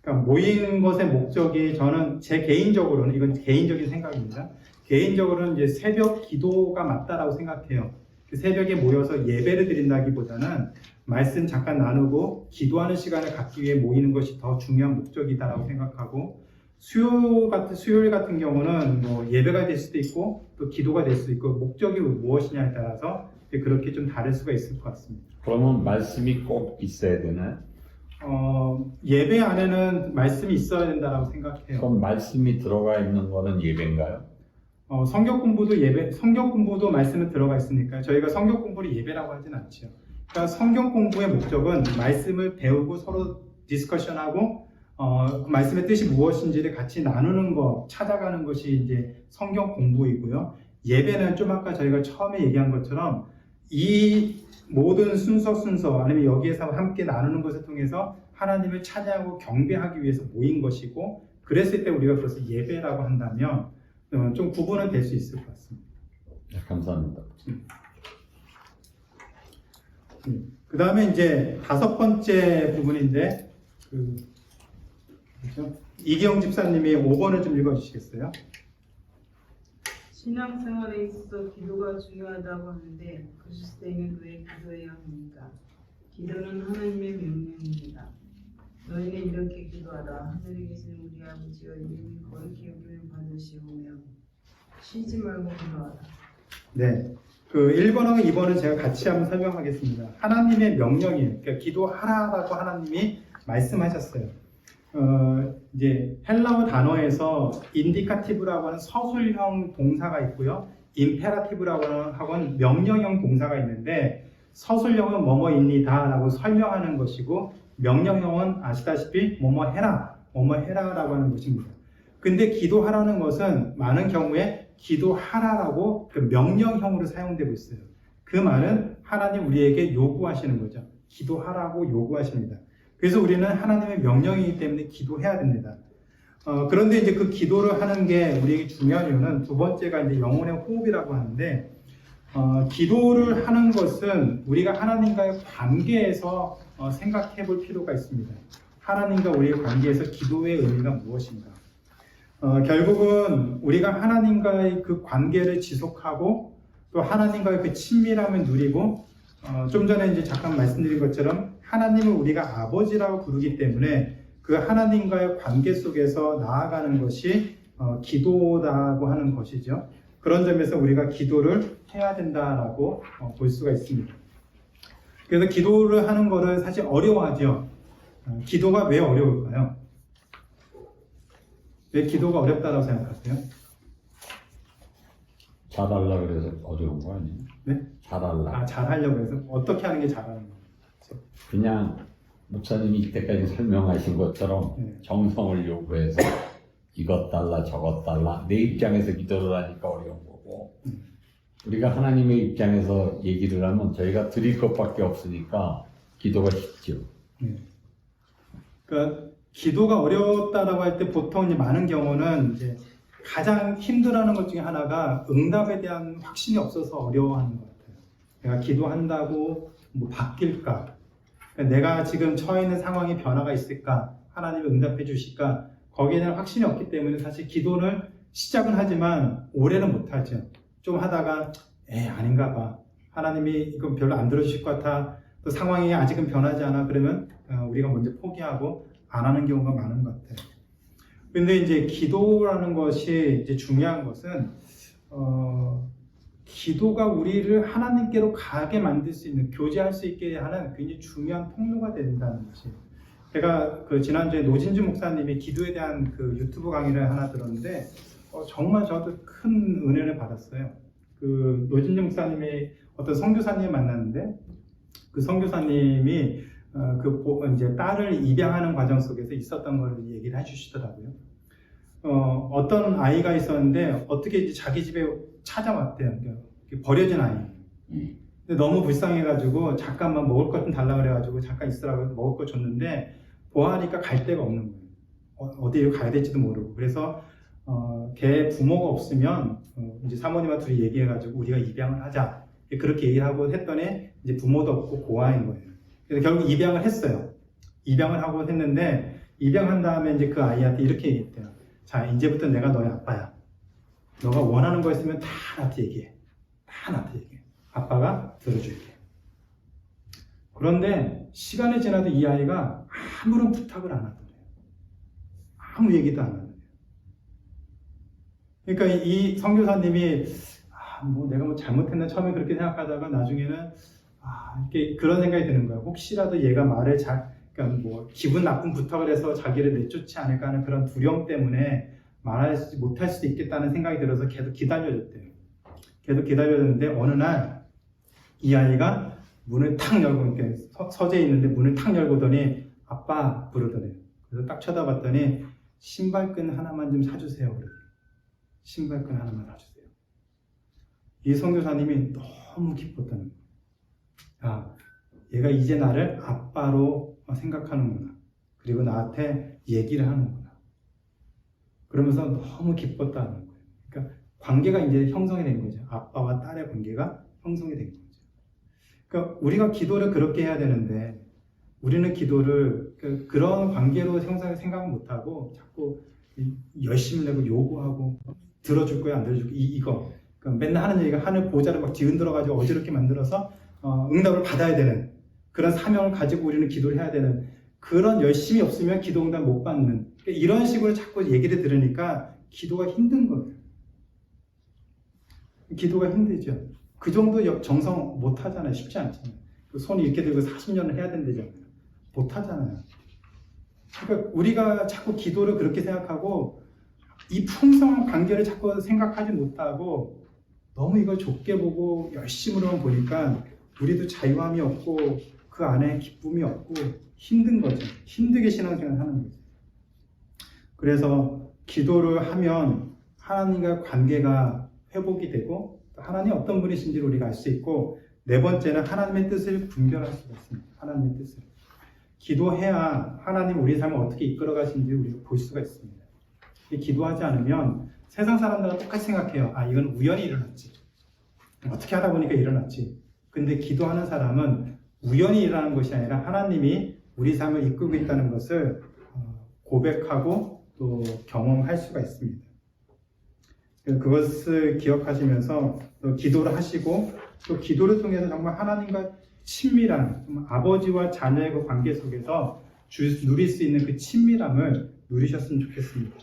[SPEAKER 1] 그러니까 모이는 것의 목적이 저는 제 개인적으로는 이건 개인적인 생각입니다. 개인적으로는 이제 새벽 기도가 맞다라고 생각해요. 그 새벽에 모여서 예배를 드린다기보다는 말씀 잠깐 나누고 기도하는 시간을 갖기 위해 모이는 것이 더 중요한 목적이다라고 생각하고 수요일 같은 경우는 뭐 예배가 될 수도 있고 또 기도가 될 수도 있고 목적이 무엇이냐에 따라서 그렇게 좀 다를 수가 있을 것 같습니다.
[SPEAKER 5] 그러면 말씀이 꼭 있어야 되나요?
[SPEAKER 1] 예배 안에는 말씀이 있어야 된다라고 생각해요.
[SPEAKER 5] 그럼 말씀이 들어가 있는 거는 예배인가요?
[SPEAKER 1] 성경 공부도 말씀에 들어가 있으니까 저희가 성경 공부를 예배라고 하진 않죠. 그러니까 성경 공부의 목적은 말씀을 배우고 서로 디스커션하고 그 말씀의 뜻이 무엇인지를 같이 나누는 것, 찾아가는 것이 이제 성경 공부이고요. 예배는 좀 아까 저희가 처음에 얘기한 것처럼 이 모든 순서 아니면 여기에서 함께 나누는 것을 통해서 하나님을 찬양하고 경배하기 위해서 모인 것이고 그랬을 때 우리가 그것을 예배라고 한다면 좀 구분은 될 수 있을 것 같습니다.
[SPEAKER 5] 네, 감사합니다.
[SPEAKER 1] 그 다음에 이제 5번째 부분인데 그렇죠? 이기영 집사님이 5번을 좀 읽어주시겠어요?
[SPEAKER 8] 신앙생활에 있어서 기도가 중요하다고 하는데 그리스도인은 왜 기도해야 합니까? 기도는 하나님의 명령입니다. 너희는 이렇게 기도하라. 하늘에 계신 우리 아버지여 이름이 거룩히 여김을 받으시오며 쉬지 말고 기도하라.
[SPEAKER 1] 네. 그 1번하고 2번은 제가 같이 한번 설명하겠습니다. 하나님의 명령이에요. 그러니까 기도하라라고 하나님이 말씀하셨어요. 이제 헬라어 단어에서 인디카티브라고 하는 서술형 동사가 있고요. 임페라티브라고 하는 명령형 동사가 있는데 서술형은 뭐뭐입니다 라고 설명하는 것이고 명령형은 아시다시피 뭐뭐 해라라고 하는 것입니다. 근데 기도하라는 것은 많은 경우에 기도하라라고 그 명령형으로 사용되고 있어요. 그 말은 하나님 우리에게 요구하시는 거죠. 기도하라고 요구하십니다. 그래서 우리는 하나님의 명령이기 때문에 기도해야 됩니다. 그런데 이제 그 기도를 하는 게 우리에게 중요한 이유는 두 번째가 이제 영혼의 호흡이라고 하는데, 기도를 하는 것은 우리가 하나님과의 관계에서 생각해 볼 필요가 있습니다. 하나님과 우리의 관계에서 기도의 의미가 무엇인가? 결국은 우리가 하나님과의 그 관계를 지속하고 또 하나님과의 그 친밀함을 누리고 좀 전에 이제 잠깐 말씀드린 것처럼 하나님을 우리가 아버지라고 부르기 때문에 그 하나님과의 관계 속에서 나아가는 것이 기도라고 하는 것이죠. 그런 점에서 우리가 기도를 해야 된다라고 볼 수가 있습니다. 그래서 기도를 하는 것을 사실 어려워하죠. 기도가 왜 어려울까요? 왜 기도가 어렵다고 생각하세요?
[SPEAKER 5] 잘하려고 그래서 어려운 거 아니에요?
[SPEAKER 1] 네?
[SPEAKER 5] 잘하려고.
[SPEAKER 1] 잘하려고 해서 어떻게 하는 게 잘하는 거죠?
[SPEAKER 5] 그냥 목사님이 이때까지 설명하신 것처럼
[SPEAKER 1] 네.
[SPEAKER 5] 정성을 요구해서 이것 달라 저것 달라 내 입장에서 기도를 하니까 어려운 거고 우리가 하나님의 입장에서 얘기를 하면 저희가 드릴 것밖에 없으니까 기도가 쉽죠.
[SPEAKER 1] 네. 그러니까 기도가 어렵다라고 할 때 보통 이제 많은 경우는 이제 가장 힘들어하는 것 중에 하나가 응답에 대한 확신이 없어서 어려워하는 것 같아요. 내가 기도한다고 뭐 바뀔까? 그러니까 내가 지금 처해 있는 상황에 변화가 있을까? 하나님이 응답해 주실까? 거기에 대한 확신이 없기 때문에 사실 기도를 시작은 하지만 오래는 못하죠. 좀 하다가 아닌가 봐. 하나님이 이건 별로 안 들어주실 것 같아. 또 상황이 아직은 변하지 않아. 그러면 우리가 먼저 포기하고 안 하는 경우가 많은 것 같아요. 근데 이제 기도라는 것이 이제 중요한 것은 기도가 우리를 하나님께로 가게 만들 수 있는, 교제할 수 있게 하는 굉장히 중요한 통로가 된다는 것이. 제가 그 지난주에 노진주 목사님이 기도에 대한 그 유튜브 강의를 하나 들었는데 정말 저도 큰 은혜를 받았어요. 그 노진주 목사님이 어떤 선교사님을 만났는데 그 선교사님이 이제 딸을 입양하는 과정 속에서 있었던 걸 얘기를 해주시더라고요. 어떤 아이가 있었는데 어떻게 이제 자기 집에 찾아왔대요. 버려진 아이. 근데 너무 불쌍해가지고 잠깐만 먹을 것 좀 달라 그래가지고 잠깐 있으라고 먹을 거 줬는데 보아하니까 갈 데가 없는 거예요. 어디로 가야 될지도 모르고. 그래서 걔 부모가 없으면 이제 사모님과 둘이 얘기해가지고 우리가 입양을 하자. 그렇게 얘기를 하고 했더니 이제 부모도 없고 고아인 거예요. 그래서 결국 입양을 했어요. 입양을 하고 했는데 입양한 다음에 이제 그 아이한테 이렇게 얘기했대요. 자, 이제부터 내가 너의 아빠야. 너가 원하는 거 있으면 다 나한테 얘기해. 다 나한테 얘기해. 아빠가 들어줄게. 그런데 시간이 지나도 이 아이가 아무런 부탁을 안 하더래요. 아무 얘기도 안 하더래요. 그러니까 이 선교사님이 내가 뭐 잘못했나 처음에 그렇게 생각하다가 나중에는 이렇게 그런 생각이 드는 거예요. 혹시라도 얘가 말을 그러니까 뭐 기분 나쁜 부탁을 해서 자기를 내쫓지 않을까 하는 그런 두려움 때문에 말하지 못할 수도 있겠다는 생각이 들어서 계속 기다려줬대요. 계속 기다려줬는데 어느 날 이 아이가 문을 탁 열고 이렇게 서재에 있는데 문을 탁 열고더니 아빠 부르더래요. 그래서 딱 쳐다봤더니 신발끈 하나만 좀 사주세요. 그래요. 신발끈 하나만 사주세요. 이 선교사님이 너무 기뻤다는 거예요. 얘가 이제 나를 아빠로 생각하는구나. 그리고 나한테 얘기를 하는구나. 그러면서 너무 기뻤다는 거예요. 그러니까 관계가 이제 형성이 된 거죠. 아빠와 딸의 관계가 형성이 된 거죠. 그러니까 우리가 기도를 그렇게 해야 되는데 우리는 기도를 그런 관계로 생각을 못하고 자꾸 열심히 내고 요구하고 들어줄 거야 안 들어줄 거야 이거 그러니까 맨날 하는 얘기가 하늘 보좌를 막 뒤흔들어가지고 어지럽게 만들어서 응답을 받아야 되는 그런 사명을 가지고 우리는 기도를 해야 되는 그런 열심이 없으면 기도 응답 못 받는 그러니까 이런 식으로 자꾸 얘기를 들으니까 기도가 힘든 거예요. 기도가 힘들죠. 그 정도 정성 못 하잖아요. 쉽지 않잖아요. 손이 이렇게 들고 40년을 해야 된다잖아요. 못 하잖아요. 그러니까 우리가 자꾸 기도를 그렇게 생각하고 이 풍성한 관계를 자꾸 생각하지 못하고 너무 이걸 좁게 보고 열심으로만 보니까 우리도 자유함이 없고 그 안에 기쁨이 없고 힘든 거죠. 힘들게 신앙생활을 하는 거죠. 그래서 기도를 하면 하나님과 관계가 회복이 되고 하나님이 어떤 분이신지를 우리가 알 수 있고 네 번째는 하나님의 뜻을 분별할 수가 있습니다. 하나님의 뜻을. 기도해야 하나님 우리 삶을 어떻게 이끌어 가시는지 우리가 볼 수가 있습니다. 기도하지 않으면 세상 사람들은 똑같이 생각해요. 이건 우연히 일어났지. 어떻게 하다 보니까 일어났지. 근데 기도하는 사람은 우연히 일어나는 것이 아니라 하나님이 우리 삶을 이끌고 있다는 것을 고백하고 또 경험할 수가 있습니다. 그것을 기억하시면서 또 기도를 하시고 또 기도를 통해서 정말 하나님과 친밀한 아버지와 자녀의 그 관계 속에서 누릴 수 있는 그 친밀함을 누리셨으면 좋겠습니다.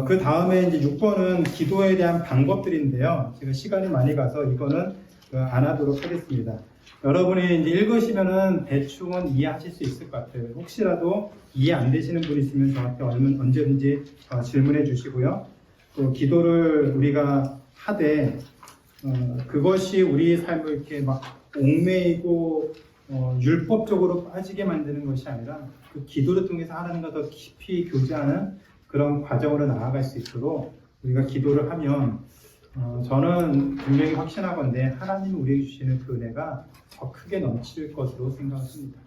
[SPEAKER 1] 그 다음에 이제 6번은 기도에 대한 방법들인데요. 제가 시간이 많이 가서 이거는 안 하도록 하겠습니다. 여러분이 이제 읽으시면은 대충은 이해하실 수 있을 것 같아요. 혹시라도 이해 안 되시는 분 있으면 저한테 언제든지 질문해 주시고요. 또 기도를 우리가 하되 그것이 우리 삶을 이렇게 막 얽매이고 율법적으로 빠지게 만드는 것이 아니라 그 기도를 통해서 하나님과 더 깊이 교제하는 그런 과정으로 나아갈 수 있도록 우리가 기도를 하면 저는 분명히 확신하건대 하나님이 우리에게 주시는 그 은혜가 더 크게 넘칠 것으로 생각합니다.